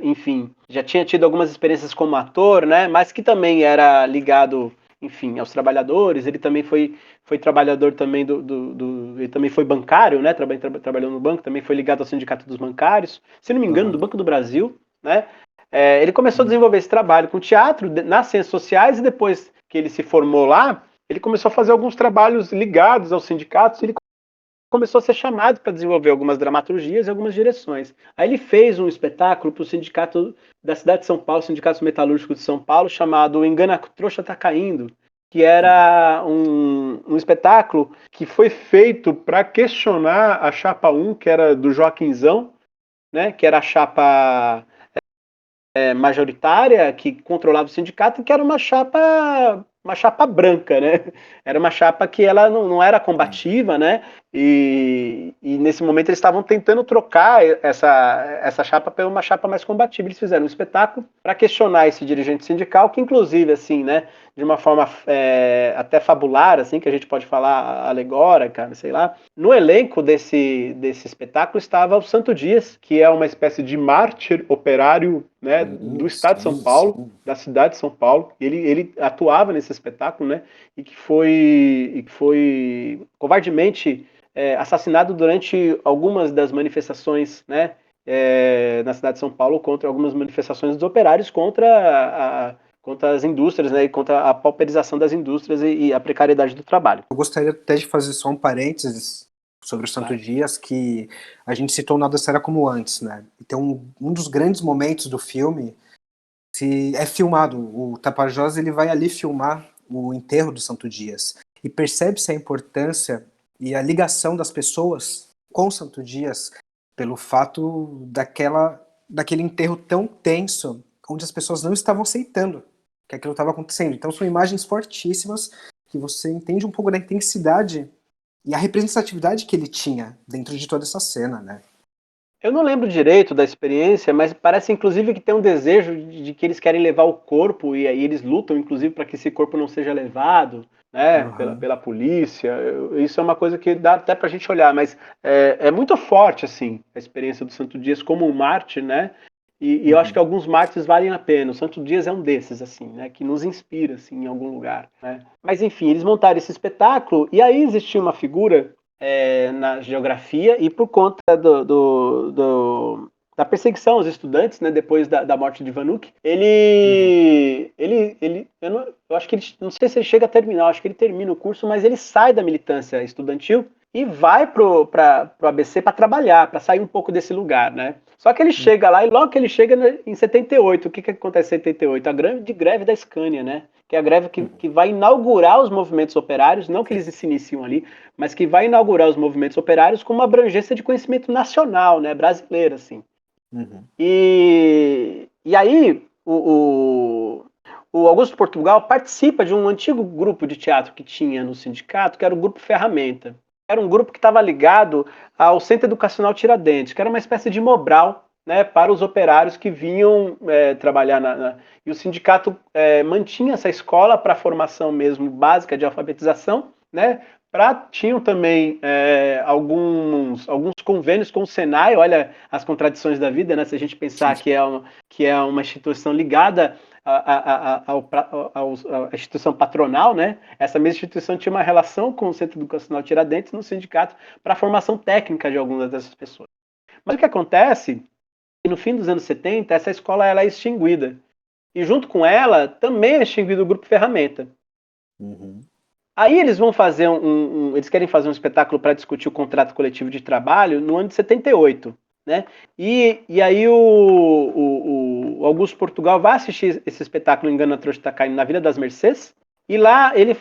enfim, já tinha tido algumas experiências como ator, né? Mas que também era ligado, enfim, aos trabalhadores. Ele também foi trabalhador também ele também foi bancário, né? Trabalhou no banco, também foi ligado ao Sindicato dos Bancários, se não me engano, do Banco do Brasil, né? Ele começou a desenvolver esse trabalho com teatro nas ciências sociais e depois que ele se formou lá, ele começou a fazer alguns trabalhos ligados aos sindicatos e ele começou a ser chamado para desenvolver algumas dramaturgias e algumas direções. Aí ele fez um espetáculo para o sindicato da cidade de São Paulo, Sindicato Metalúrgico de São Paulo, chamado Engana Trouxa Tá Caindo, que era um espetáculo que foi feito para questionar a chapa 1, que era do Joaquinzão, né, que era a chapa majoritária que controlava o sindicato, e que era uma chapa branca, né? Era uma chapa que ela não era combativa, né? E nesse momento eles estavam tentando trocar essa chapa por uma chapa mais combativa. Eles fizeram um espetáculo para questionar esse dirigente sindical, que inclusive, assim, né, de uma forma até fabular, assim, que a gente pode falar alegórica, sei lá. No elenco desse espetáculo estava o Santo Dias, que é uma espécie de mártir operário, né, do estado de São Paulo, da cidade de São Paulo. Ele atuava nesse espetáculo, né, e que foi covardemente assassinado durante algumas das manifestações, né, na cidade de São Paulo, contra algumas manifestações dos operários contra as indústrias, né, e contra a pauperização das indústrias e a precariedade do trabalho. Eu gostaria até de fazer só um parênteses sobre o Santo Dias, que a gente citou Nada Será Como Antes, né? Então, um dos grandes momentos do filme se é filmado, o Tapajós ele vai ali filmar o enterro do Santo Dias e percebe-se a importância e a ligação das pessoas com o Santo Dias pelo fato daquele enterro tão tenso, onde as pessoas não estavam aceitando que aquilo estava acontecendo. Então são imagens fortíssimas que você entende um pouco da intensidade e a representatividade que ele tinha dentro de toda essa cena, né? Eu não lembro direito da experiência, mas parece inclusive que tem um desejo de que eles querem levar o corpo e aí eles lutam inclusive para que esse corpo não seja levado, né, pela polícia. Isso é uma coisa que dá até para a gente olhar, mas é muito forte assim a experiência do Santo Dias como um mártir, né? E eu acho que alguns mártires valem a pena. O Santo Dias é um desses, assim, né? Que nos inspira, assim, em algum lugar, né? Mas, enfim, eles montaram esse espetáculo e aí existia uma figura na geografia e por conta da perseguição aos estudantes, né? Depois da morte de Vanuc, eu acho que ele, não sei se ele chega a terminar, acho que ele termina o curso, mas ele sai da militância estudantil e vai pro ABC para trabalhar, para sair um pouco desse lugar, né? Só que ele chega lá e logo que ele chega em 78, o que acontece em 78? A grande greve da Scania, né? Que é a greve que vai inaugurar os movimentos operários, não que eles se iniciam ali, mas que vai inaugurar os movimentos operários com uma abrangência de conhecimento nacional, né? Brasileiro, assim. E aí o Augusto Portugal participa de um antigo grupo de teatro que tinha no sindicato, que era o Grupo Ferramenta. Era um grupo que estava ligado ao Centro Educacional Tiradentes, que era uma espécie de Mobral, né, para os operários que vinham trabalhar e o sindicato mantinha essa escola para formação mesmo básica de alfabetização, né? Tinham também alguns convênios com o Senai. Olha as contradições da vida, né? Se a gente pensar que é uma instituição ligada à instituição patronal, né? Essa mesma instituição tinha uma relação com o Centro Educacional Tiradentes no sindicato para a formação técnica de algumas dessas pessoas. Mas o que acontece é que no fim dos anos 70, essa escola ela é extinguida. E junto com ela também é extinguido o Grupo Ferramenta. Aí eles vão fazer eles querem fazer um espetáculo para discutir o contrato coletivo de trabalho no ano de 78, né? E aí o Augusto Portugal vai assistir esse espetáculo Engano a Trouxa Tá Caindo na Vila das Mercês, e lá ele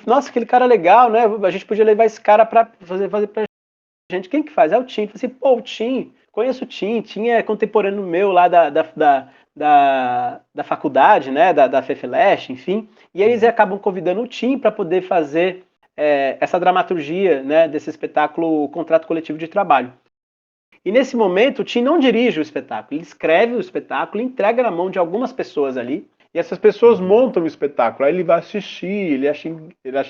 nossa, aquele cara legal, né? A gente podia levar esse cara para fazer pra gente. Quem que faz? É o Tim. Eu falei assim, pô, o Tim, conheço o Tim é contemporâneo meu lá da faculdade, né, da FEFELESH, enfim, e aí eles acabam convidando o Tim para poder fazer essa dramaturgia, né, desse espetáculo Contrato Coletivo de Trabalho. E nesse momento o Tim não dirige o espetáculo, ele escreve o espetáculo, entrega na mão de algumas pessoas ali, e essas pessoas montam o espetáculo. Aí ele vai assistir, ele acha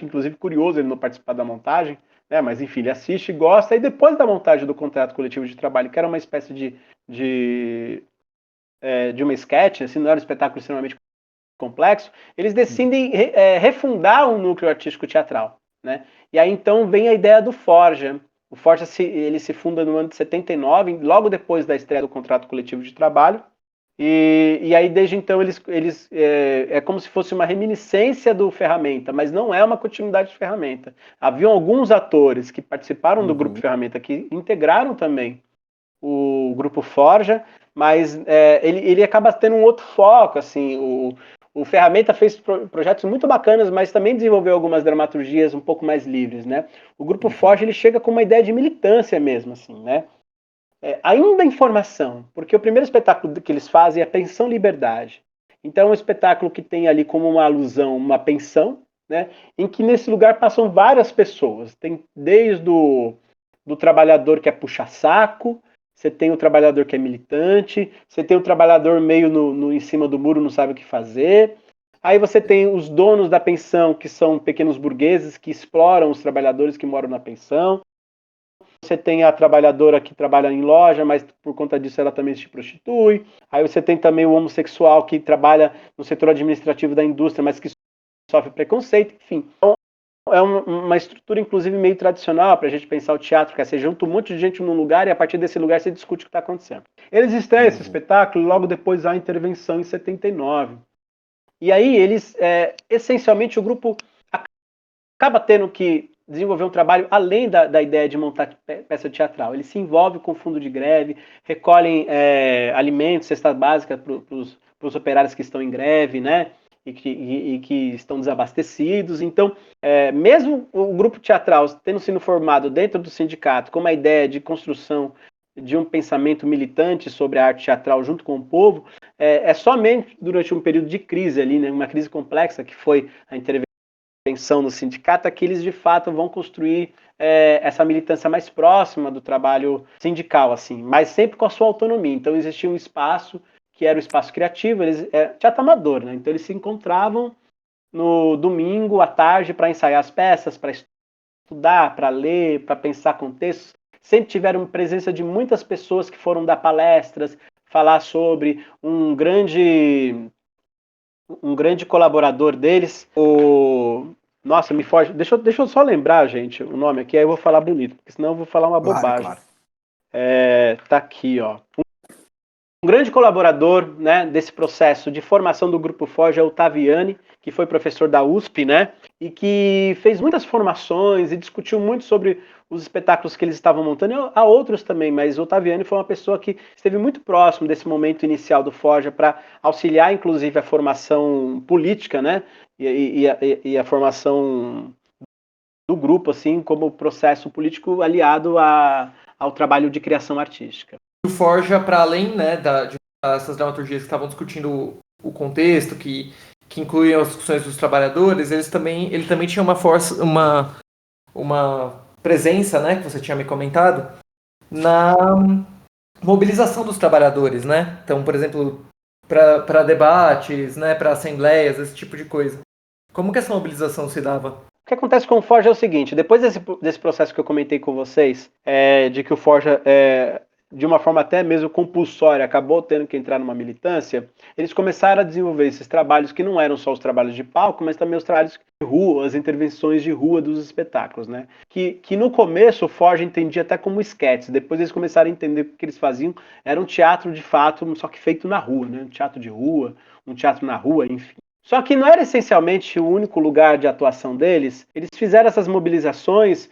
inclusive curioso ele não participar da montagem, né, mas enfim, ele assiste e gosta, e depois da montagem do Contrato Coletivo de Trabalho, que era uma espécie de uma sketch, assim, não era um espetáculo extremamente complexo, eles decidem refundar um núcleo artístico teatral, né? E aí então vem a ideia do Forja. O Forja ele se funda no ano de 79, logo depois da estreia do Contrato Coletivo de Trabalho, e aí desde então eles é como se fosse uma reminiscência do Ferramenta, mas não é uma continuidade de Ferramenta. Haviam alguns atores que participaram do Grupo Ferramenta, que integraram também o Grupo Forja, mas ele acaba tendo um outro foco, assim, o Ferramenta fez projetos muito bacanas, mas também desenvolveu algumas dramaturgias um pouco mais livres, né? O Grupo Forja, ele chega com uma ideia de militância mesmo, assim, né? Ainda em formação, porque o primeiro espetáculo que eles fazem é a Pensão Liberdade. Então é um espetáculo que tem ali como uma alusão uma pensão, né? Em que nesse lugar passam várias pessoas. Tem desde do trabalhador que é puxa-saco, você tem o trabalhador que é militante, você tem o trabalhador meio em cima do muro, não sabe o que fazer. Aí você tem os donos da pensão, que são pequenos burgueses que exploram os trabalhadores que moram na pensão. Você tem a trabalhadora que trabalha em loja, mas por conta disso ela também se prostitui. Aí você tem também o homossexual que trabalha no setor administrativo da indústria, mas que sofre preconceito, enfim. Então, é uma estrutura, inclusive, meio tradicional para a gente pensar o teatro, que é você junta um monte de gente num lugar e a partir desse lugar você discute o que está acontecendo. Eles estreiam esse espetáculo, logo depois há a intervenção em 79. E aí eles, essencialmente, o grupo acaba tendo que desenvolver um trabalho além da ideia de montar peça teatral. Ele se envolve com o fundo de greve, recolhem alimentos, cestas básicas para os operários que estão em greve, né? E que estão desabastecidos. Então, mesmo o grupo teatral tendo sido formado dentro do sindicato com uma ideia de construção de um pensamento militante sobre a arte teatral junto com o povo, somente durante um período de crise ali, né, uma crise complexa que foi a intervenção no sindicato, que eles de fato vão construir essa militância mais próxima do trabalho sindical, assim, mas sempre com a sua autonomia. Então existia um espaço que era o espaço criativo, teatro amador, né? Então eles se encontravam no domingo à tarde para ensaiar as peças, para estudar, para ler, para pensar contextos. Sempre tiveram presença de muitas pessoas que foram dar palestras, falar sobre um grande colaborador deles, Nossa, me foge. Deixa eu só lembrar, gente, o nome aqui, aí eu vou falar bonito, porque senão eu vou falar uma bobagem. Claro. Tá aqui, ó. Um grande colaborador, né, desse processo de formação do Grupo Forja é o Taviani, que foi professor da USP, né, e que fez muitas formações e discutiu muito sobre os espetáculos que eles estavam montando. Há outros também, mas o Taviani foi uma pessoa que esteve muito próximo desse momento inicial do Forja para auxiliar, inclusive, a formação política, né, e a formação do grupo, assim, como processo político aliado ao trabalho de criação artística. O Forja, para além, né, dessas dramaturgias que estavam discutindo o contexto, que incluíam as discussões dos trabalhadores, ele também tinha uma presença, né, que você tinha me comentado, na mobilização dos trabalhadores, né? Então, por exemplo, para debates, né, para assembleias, esse tipo de coisa. Como que essa mobilização se dava? O que acontece com o Forja é o seguinte: depois desse processo que eu comentei com vocês, de que o Forja, de uma forma até mesmo compulsória, acabou tendo que entrar numa militância, eles começaram a desenvolver esses trabalhos que não eram só os trabalhos de palco, mas também os trabalhos de rua, as intervenções de rua dos espetáculos, né? Que no começo o Forja entendia até como esquetes, depois eles começaram a entender que o que eles faziam era um teatro de fato, só que feito na rua, né? Um teatro de rua, um teatro na rua, enfim. Só que não era essencialmente o único lugar de atuação deles. Eles fizeram essas mobilizações,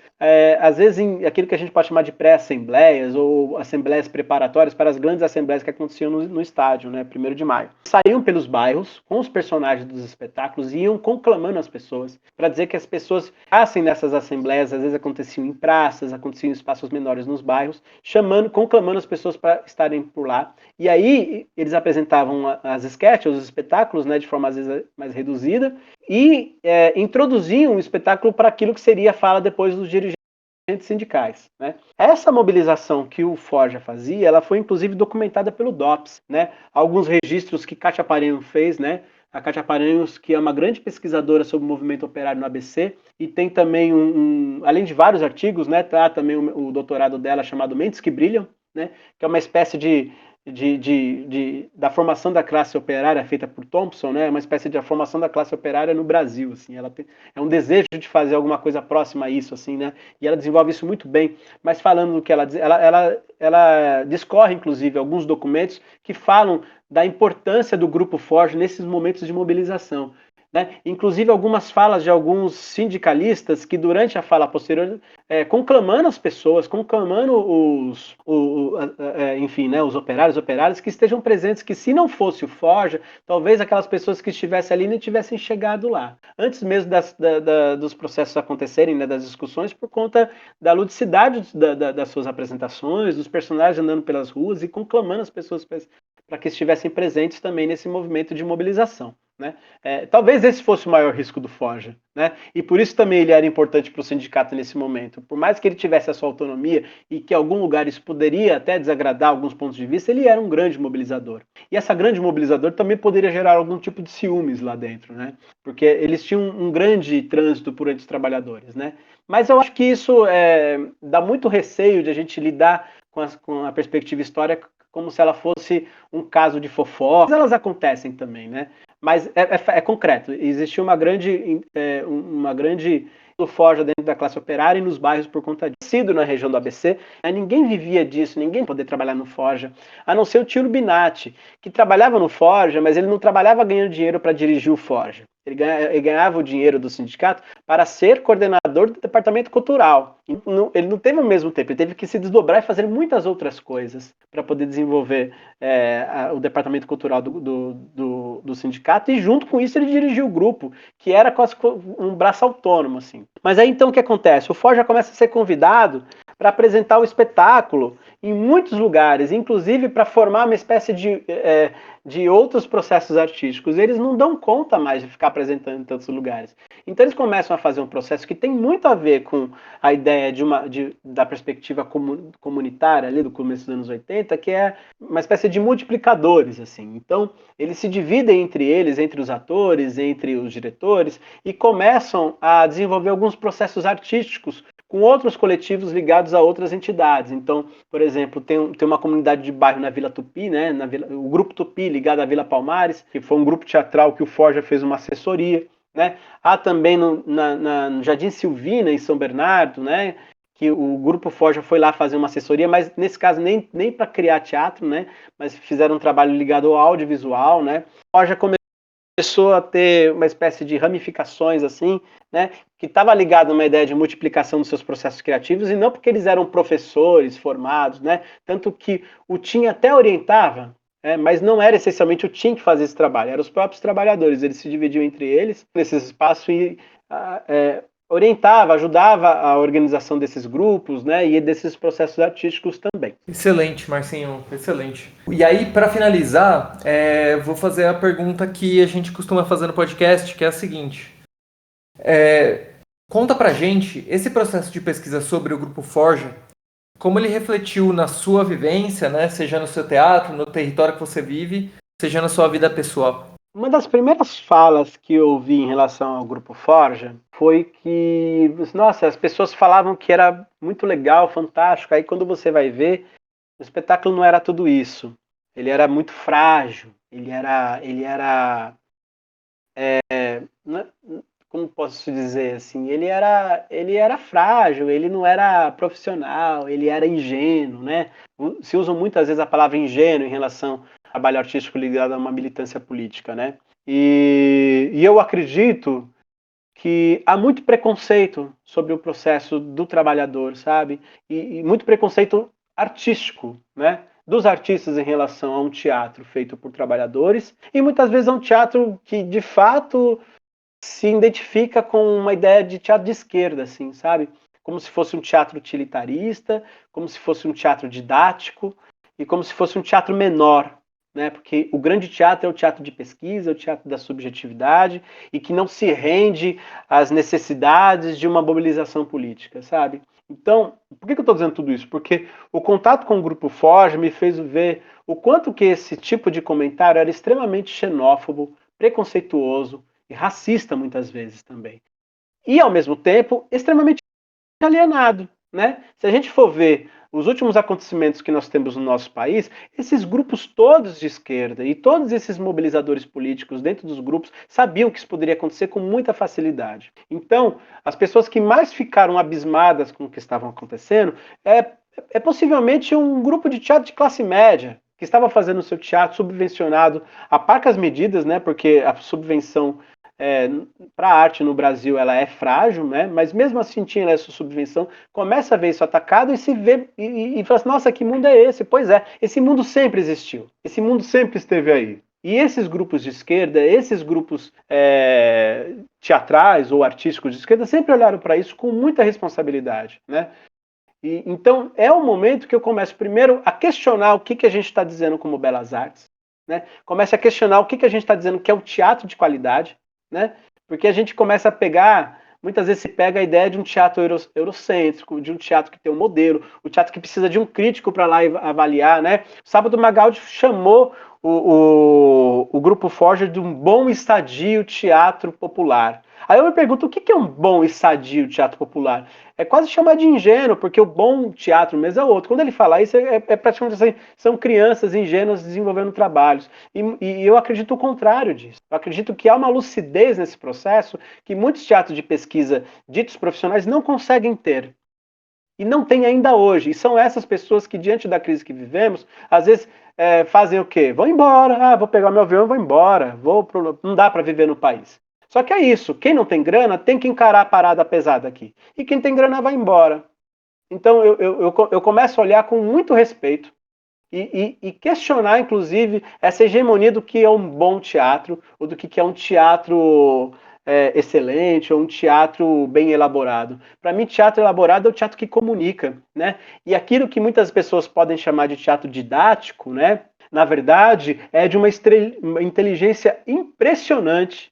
às vezes em aquilo que a gente pode chamar de pré-assembleias ou assembleias preparatórias para as grandes assembleias que aconteciam no estádio, né, 1º de maio. Saíam pelos bairros com os personagens dos espetáculos e iam conclamando as pessoas para dizer que as pessoas passem nessas assembleias, às vezes aconteciam em praças, aconteciam em espaços menores nos bairros, conclamando as pessoas para estarem por lá. E aí eles apresentavam as sketches, os espetáculos, né, de forma às vezes mais reduzida, e introduziam o espetáculo para aquilo que seria a fala depois dos dirigentes sindicais, né? Essa mobilização que o Forja fazia, ela foi inclusive documentada pelo DOPS, né? Alguns registros que Kátia Paranhos fez, né? A Kátia Paranhos, que é uma grande pesquisadora sobre o movimento operário no ABC, e tem também além de vários artigos, né? Tá também o doutorado dela chamado Mentes que Brilham, né? Que é uma espécie da formação da classe operária feita por Thompson, né? Uma espécie de formação da classe operária no Brasil, assim. Ela é um desejo de fazer alguma coisa próxima a isso, assim, né? E ela desenvolve isso muito bem. Mas falando do que ela diz, ela discorre, inclusive, alguns documentos que falam da importância do Grupo Forja nesses momentos de mobilização, né? Inclusive algumas falas de alguns sindicalistas que durante a fala posterior, conclamando as pessoas, conclamando enfim, né, os operários que estejam presentes, que se não fosse o Forja, talvez aquelas pessoas que estivessem ali nem tivessem chegado lá. Antes mesmo dos processos acontecerem, né, das discussões, por conta da ludicidade das suas apresentações, dos personagens andando pelas ruas e conclamando as pessoas para que estivessem presentes também nesse movimento de mobilização, né? Talvez esse fosse o maior risco do Forja, né? E por isso também ele era importante para o sindicato nesse momento. Por mais que ele tivesse a sua autonomia e que em algum lugar isso poderia até desagradar alguns pontos de vista, ele era um grande mobilizador. E essa grande mobilizador também poderia gerar algum tipo de ciúmes lá dentro, né? Porque eles tinham um grande trânsito por entre os trabalhadores, né? Mas eu acho que isso dá muito receio de a gente lidar com a perspectiva histórica como se ela fosse um caso de fofoca. Elas acontecem também, né? Mas é concreto. Existiu uma grande do Forja dentro da classe operária e nos bairros por conta disso. Sido na região do ABC, ninguém vivia disso, ninguém podia trabalhar no Forja, a não ser o tio Binatti, que trabalhava no Forja, mas ele não trabalhava ganhando dinheiro para dirigir o Forja. Ele ganhava o dinheiro do sindicato para ser coordenador do departamento cultural. Ele não teve ao mesmo tempo, ele teve que se desdobrar e fazer muitas outras coisas para poder desenvolver o departamento cultural do sindicato, e junto com isso ele dirigiu o grupo, que era quase um braço autônomo, assim. Mas aí então o que acontece? O Forja começa a ser convidado para apresentar o espetáculo em muitos lugares, inclusive para formar uma espécie de outros processos artísticos. Eles não dão conta mais de ficar apresentando em tantos lugares. Então eles começam a fazer um processo que tem muito a ver com a ideia da perspectiva comunitária ali do começo dos anos 80, que é uma espécie de multiplicadores, assim. Então eles se dividem entre os atores, entre os diretores, e começam a desenvolver alguns processos artísticos com outros coletivos ligados a outras entidades. Então, por exemplo, tem uma comunidade de bairro na Vila Tupi, né, o Grupo Tupi, ligado à Vila Palmares, que foi um grupo teatral que o Forja fez uma assessoria. Né? Há também no Jardim Silvina, em São Bernardo, né, que o Grupo Forja foi lá fazer uma assessoria, mas nesse caso nem para criar teatro, né, mas fizeram um trabalho ligado ao audiovisual. Né? O Forja começou a ter uma espécie de ramificações, assim, né, que estava ligado a uma ideia de multiplicação dos seus processos criativos, e não porque eles eram professores formados, né, tanto que o TIM até orientava, mas não era essencialmente o TIM que fazia esse trabalho, eram os próprios trabalhadores. Eles se dividiam entre eles nesse espaço e orientava, ajudava a organização desses grupos, né, e desses processos artísticos também. Excelente, Marcinho, excelente. E aí, para finalizar, vou fazer a pergunta que a gente costuma fazer no podcast, que é a seguinte. Conta pra gente esse processo de pesquisa sobre o Grupo Forja, como ele refletiu na sua vivência, né, seja no seu teatro, no território que você vive, seja na sua vida pessoal. Uma das primeiras falas que eu ouvi em relação ao Grupo Forja foi que, nossa, as pessoas falavam que era muito legal, fantástico. Aí quando você vai ver, o espetáculo não era tudo isso. Ele era muito frágil, ele era como posso dizer assim, ele era frágil, ele não era profissional, ele era ingênuo, né? Se usa muitas vezes a palavra ingênuo em relação ao trabalho artístico ligado a uma militância política, né? E eu acredito que há muito preconceito sobre o processo do trabalhador, sabe? E muito preconceito artístico, né? Dos artistas em relação a um teatro feito por trabalhadores, e muitas vezes é um teatro que, de fato, se identifica com uma ideia de teatro de esquerda, assim, sabe? Como se fosse um teatro utilitarista, como se fosse um teatro didático e como se fosse um teatro menor, né? Porque o grande teatro é o teatro de pesquisa, é o teatro da subjetividade e que não se rende às necessidades de uma mobilização política, sabe? Então, por que eu estou dizendo tudo isso? Porque o contato com o Grupo Forja me fez ver o quanto que esse tipo de comentário era extremamente xenófobo, preconceituoso, e racista muitas vezes também. E, ao mesmo tempo, extremamente alienado, né? Se a gente for ver os últimos acontecimentos que nós temos no nosso país, esses grupos todos de esquerda e todos esses mobilizadores políticos dentro dos grupos sabiam que isso poderia acontecer com muita facilidade. Então, as pessoas que mais ficaram abismadas com o que estava acontecendo é possivelmente um grupo de teatro de classe média, que estava fazendo o seu teatro subvencionado a parcas medidas, né? Porque a subvenção para a arte no Brasil ela é frágil, né? Mas mesmo assim tinha essa subvenção, começa a ver isso atacado e se vê e fala assim, nossa, que mundo é esse? Pois é, esse mundo sempre existiu, esse mundo sempre esteve aí. E esses grupos de esquerda, esses grupos teatrais ou artísticos de esquerda sempre olharam para isso com muita responsabilidade, né? Então é o momento que eu começo primeiro a questionar o que a gente está dizendo como belas artes, né? Começo a questionar o que a gente está dizendo que é o teatro de qualidade, né? Porque a gente começa a pegar, muitas vezes se pega a ideia de um teatro eurocêntrico, de um teatro que tem um modelo, o teatro que precisa de um crítico para lá avaliar, né? O Sábado Magaldi chamou o Grupo Forja de um bom e sadio teatro popular. Aí eu me pergunto, o que é um bom e sadio teatro popular? É quase chamar de ingênuo, porque o bom teatro mesmo é outro. Quando ele fala isso, é praticamente assim, são crianças ingênuas desenvolvendo trabalhos. E eu acredito o contrário disso. Eu acredito que há uma lucidez nesse processo que muitos teatros de pesquisa ditos profissionais não conseguem ter. E não tem ainda hoje. E são essas pessoas que, diante da crise que vivemos, às vezes fazem o quê? Vão embora. Vou pegar meu avião e vou embora. Não dá para viver no país. Só que é isso, quem não tem grana tem que encarar a parada pesada aqui. E quem tem grana vai embora. Então eu começo a olhar com muito respeito e questionar, inclusive, essa hegemonia do que é um bom teatro, ou do que é um teatro excelente, ou um teatro bem elaborado. Para mim, teatro elaborado é o teatro que comunica, né? E aquilo que muitas pessoas podem chamar de teatro didático, né? Na verdade, é de uma inteligência impressionante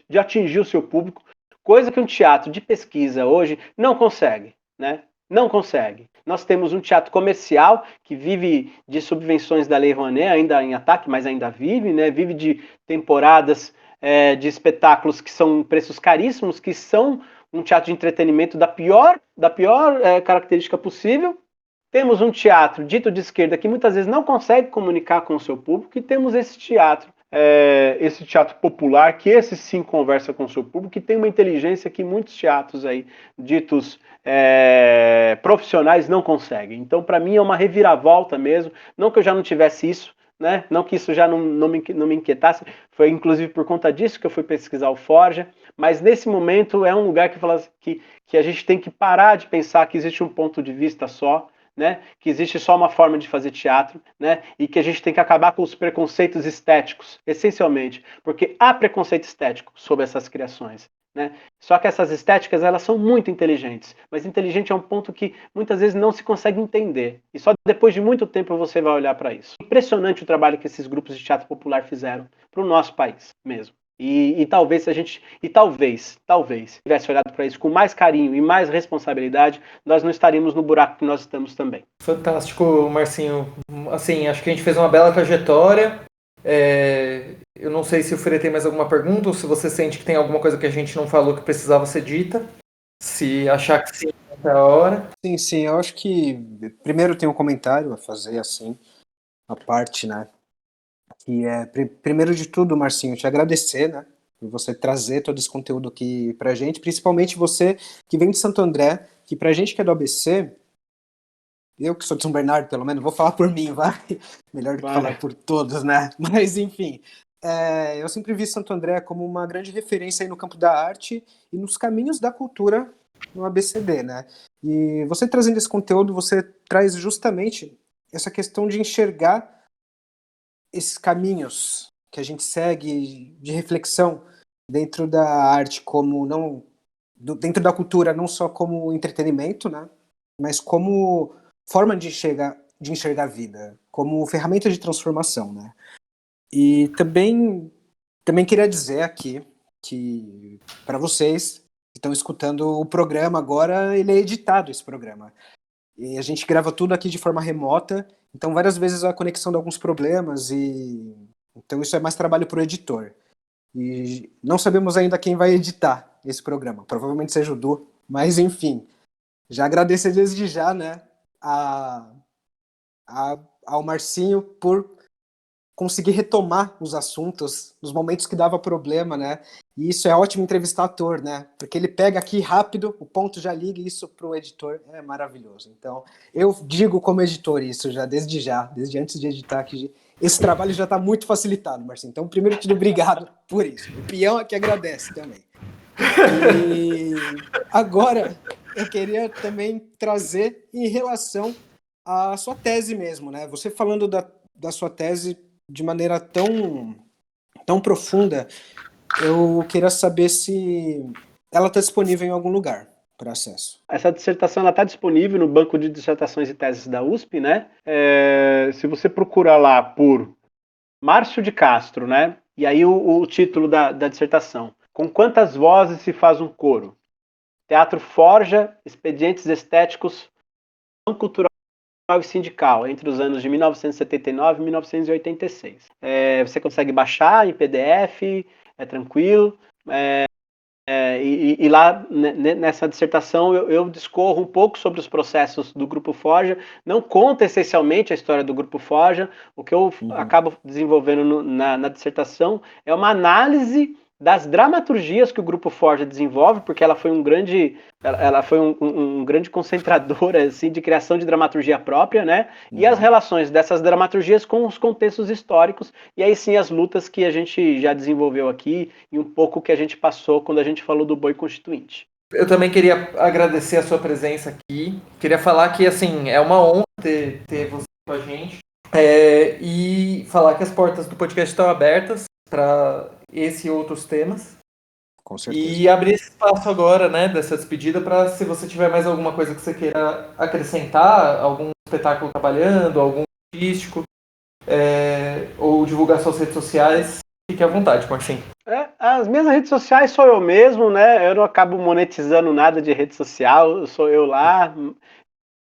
de atingir o seu público, coisa que um teatro de pesquisa hoje não consegue, né? Não consegue. Nós temos um teatro comercial que vive de subvenções da Lei Rouanet, ainda em ataque, mas ainda vive, né? Vive de temporadas de espetáculos que são preços caríssimos, que são um teatro de entretenimento da pior característica possível. Temos um teatro dito de esquerda que muitas vezes não consegue comunicar com o seu público, e temos esse teatro popular, que esse sim conversa com o seu público, que tem uma inteligência que muitos teatros aí, ditos profissionais, não conseguem. Então, para mim, é uma reviravolta mesmo. Não que eu já não tivesse isso, né? Não que isso já não me inquietasse. Foi inclusive por conta disso que eu fui pesquisar o Forja. Mas nesse momento é um lugar que a gente tem que parar de pensar que existe um ponto de vista só, né? Que existe só uma forma de fazer teatro, né? E que a gente tem que acabar com os preconceitos estéticos, essencialmente, porque há preconceito estético sobre essas criações, né? Só que essas estéticas, elas são muito inteligentes, mas inteligente é um ponto que muitas vezes não se consegue entender, e só depois de muito tempo você vai olhar para isso. Impressionante o trabalho que esses grupos de teatro popular fizeram para o nosso país mesmo. E talvez se a gente, talvez tivesse olhado para isso com mais carinho e mais responsabilidade, nós não estaríamos no buraco que nós estamos também. Fantástico, Marcinho. Assim, acho que a gente fez uma bela trajetória. Eu não sei se o Freire tem mais alguma pergunta, ou se você sente que tem alguma coisa que a gente não falou que precisava ser dita. Se achar que sim, até a hora. Sim, eu acho que primeiro tem um comentário a fazer, assim, a parte, né? Que primeiro de tudo, Marcinho, te agradecer, né, por você trazer todo esse conteúdo aqui pra gente, principalmente você que vem de Santo André, que pra gente que é do ABC, eu que sou de São Bernardo, pelo menos, vou falar por mim, vai? Melhor do que falar por todos, né? Mas, enfim, eu sempre vi Santo André como uma grande referência aí no campo da arte e nos caminhos da cultura no ABCD, né? E você trazendo esse conteúdo, você traz justamente essa questão de enxergar esses caminhos que a gente segue de reflexão dentro da arte, dentro da cultura, não só como entretenimento, né, mas como forma de enxergar a vida, como ferramenta de transformação, né. E também queria dizer aqui que, para vocês que estão escutando o programa agora, ele é editado, esse programa. E a gente grava tudo aqui de forma remota, então várias vezes a conexão dá alguns problemas, e então isso é mais trabalho para o editor. E não sabemos ainda quem vai editar esse programa, provavelmente seja o Du, mas enfim, já agradecer desde já, né, ao Marcinho por conseguir retomar os assuntos nos momentos que dava problema, né? E isso é ótimo entrevistar ator, né? Porque ele pega aqui rápido, o ponto já liga, e isso pro editor é maravilhoso. Então, eu digo como editor isso desde antes de editar aqui. Esse trabalho já está muito facilitado, Marcinho. Então, primeiro tudo, obrigado por isso. O peão aqui agradece também. E agora, eu queria também trazer em relação à sua tese mesmo, né? Você falando da sua tese de maneira tão profunda, eu queria saber se ela está disponível em algum lugar para acesso. Essa dissertação está disponível no banco de dissertações e teses da USP, né? Se você procurar lá por Márcio de Castro, né? E aí o título da dissertação: Com quantas vozes se faz um coro? Teatro Forja, expedientes estéticos, cultural e sindical, entre os anos de 1979 e 1986. Você consegue baixar em PDF, é tranquilo. E lá, nessa dissertação, eu discorro um pouco sobre os processos do Grupo Forja. Não conta essencialmente a história do Grupo Forja. O que eu acabo desenvolvendo na dissertação é uma análise das dramaturgias que o Grupo Forja desenvolve, porque ela foi um grande concentrador assim, de criação de dramaturgia própria, né? E as relações dessas dramaturgias com os contextos históricos, e aí sim as lutas que a gente já desenvolveu aqui, e um pouco que a gente passou quando a gente falou do Boi Constituinte. Eu também queria agradecer a sua presença aqui. Queria falar que, assim, é uma honra ter você com a gente. E falar que as portas do podcast estão abertas para esse e outros temas. Com certeza. E abrir esse espaço agora, né, dessa despedida, para se você tiver mais alguma coisa que você queira acrescentar, algum espetáculo trabalhando, algum artístico, ou divulgar suas redes sociais, fique à vontade, Marcinho. As minhas redes sociais sou eu mesmo, né? Eu não acabo monetizando nada de rede social, sou eu lá.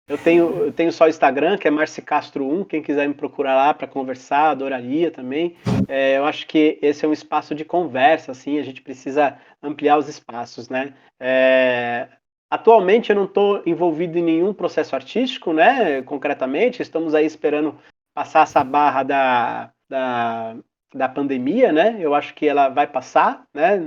Eu tenho só o Instagram, que é marcicastro1, quem quiser me procurar lá para conversar, adoraria também. Eu acho que esse é um espaço de conversa, assim, a gente precisa ampliar os espaços, né? Atualmente eu não estou envolvido em nenhum processo artístico, né? Concretamente, estamos aí esperando passar essa barra da pandemia, né? Eu acho que ela vai passar, né?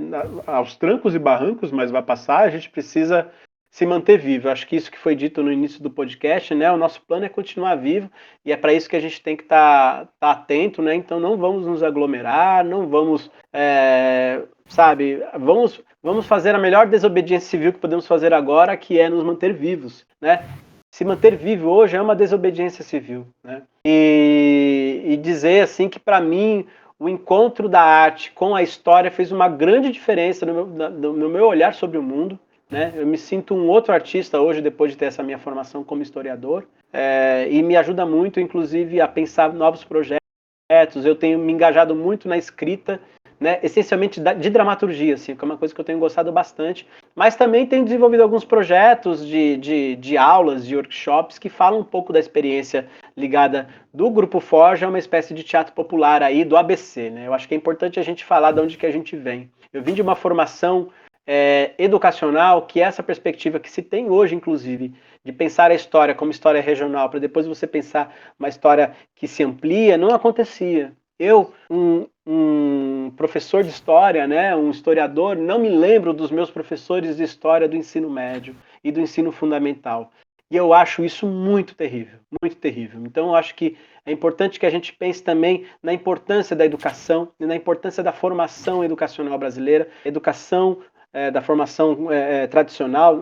Aos trancos e barrancos, mas vai passar. A gente precisa se manter vivo. Eu acho que isso que foi dito no início do podcast, né? O nosso plano é continuar vivo e é para isso que a gente tem que estar atento, né? Então não vamos nos aglomerar, não vamos, vamos fazer a melhor desobediência civil que podemos fazer agora, que é nos manter vivos, né? Se manter vivo hoje é uma desobediência civil, né? E dizer assim que para mim o encontro da arte com a história fez uma grande diferença no meu olhar sobre o mundo, né? Eu me sinto um outro artista hoje, depois de ter essa minha formação como historiador, e me ajuda muito, inclusive, a pensar novos projetos. Eu tenho me engajado muito na escrita, né? Essencialmente de dramaturgia, assim, que é uma coisa que eu tenho gostado bastante, mas também tenho desenvolvido alguns projetos de aulas, de workshops, que falam um pouco da experiência ligada do Grupo Forja, uma espécie de teatro popular aí do ABC, né? Eu acho que é importante a gente falar de onde que a gente vem. Eu vim de uma formação educacional, que é essa perspectiva que se tem hoje, inclusive, de pensar a história como história regional, para depois você pensar uma história que se amplia, não acontecia. Eu, um professor de história, né, um historiador, não me lembro dos meus professores de história do ensino médio e do ensino fundamental. E eu acho isso muito terrível, muito terrível. Então eu acho que é importante que a gente pense também na importância da educação e na importância da formação educacional brasileira, educação da formação tradicional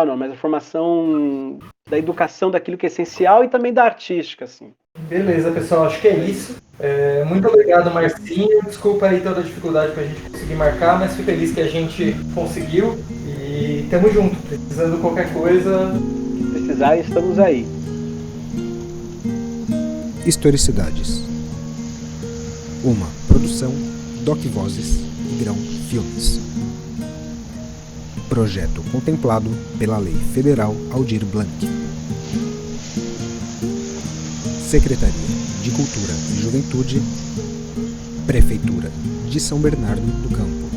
não, mas a formação da educação daquilo que é essencial e também da artística, assim. Beleza, pessoal, acho que é isso. Muito obrigado, Marcinho. Desculpa aí toda a dificuldade pra gente conseguir marcar, mas fico feliz que a gente conseguiu e tamo junto. Precisando de qualquer coisa, Se precisar, estamos aí. Historicidades. Uma produção Doc Vozes e Grão Filmes. Projeto contemplado pela Lei Federal Aldir Blanc. Secretaria de Cultura e Juventude, Prefeitura de São Bernardo do Campo.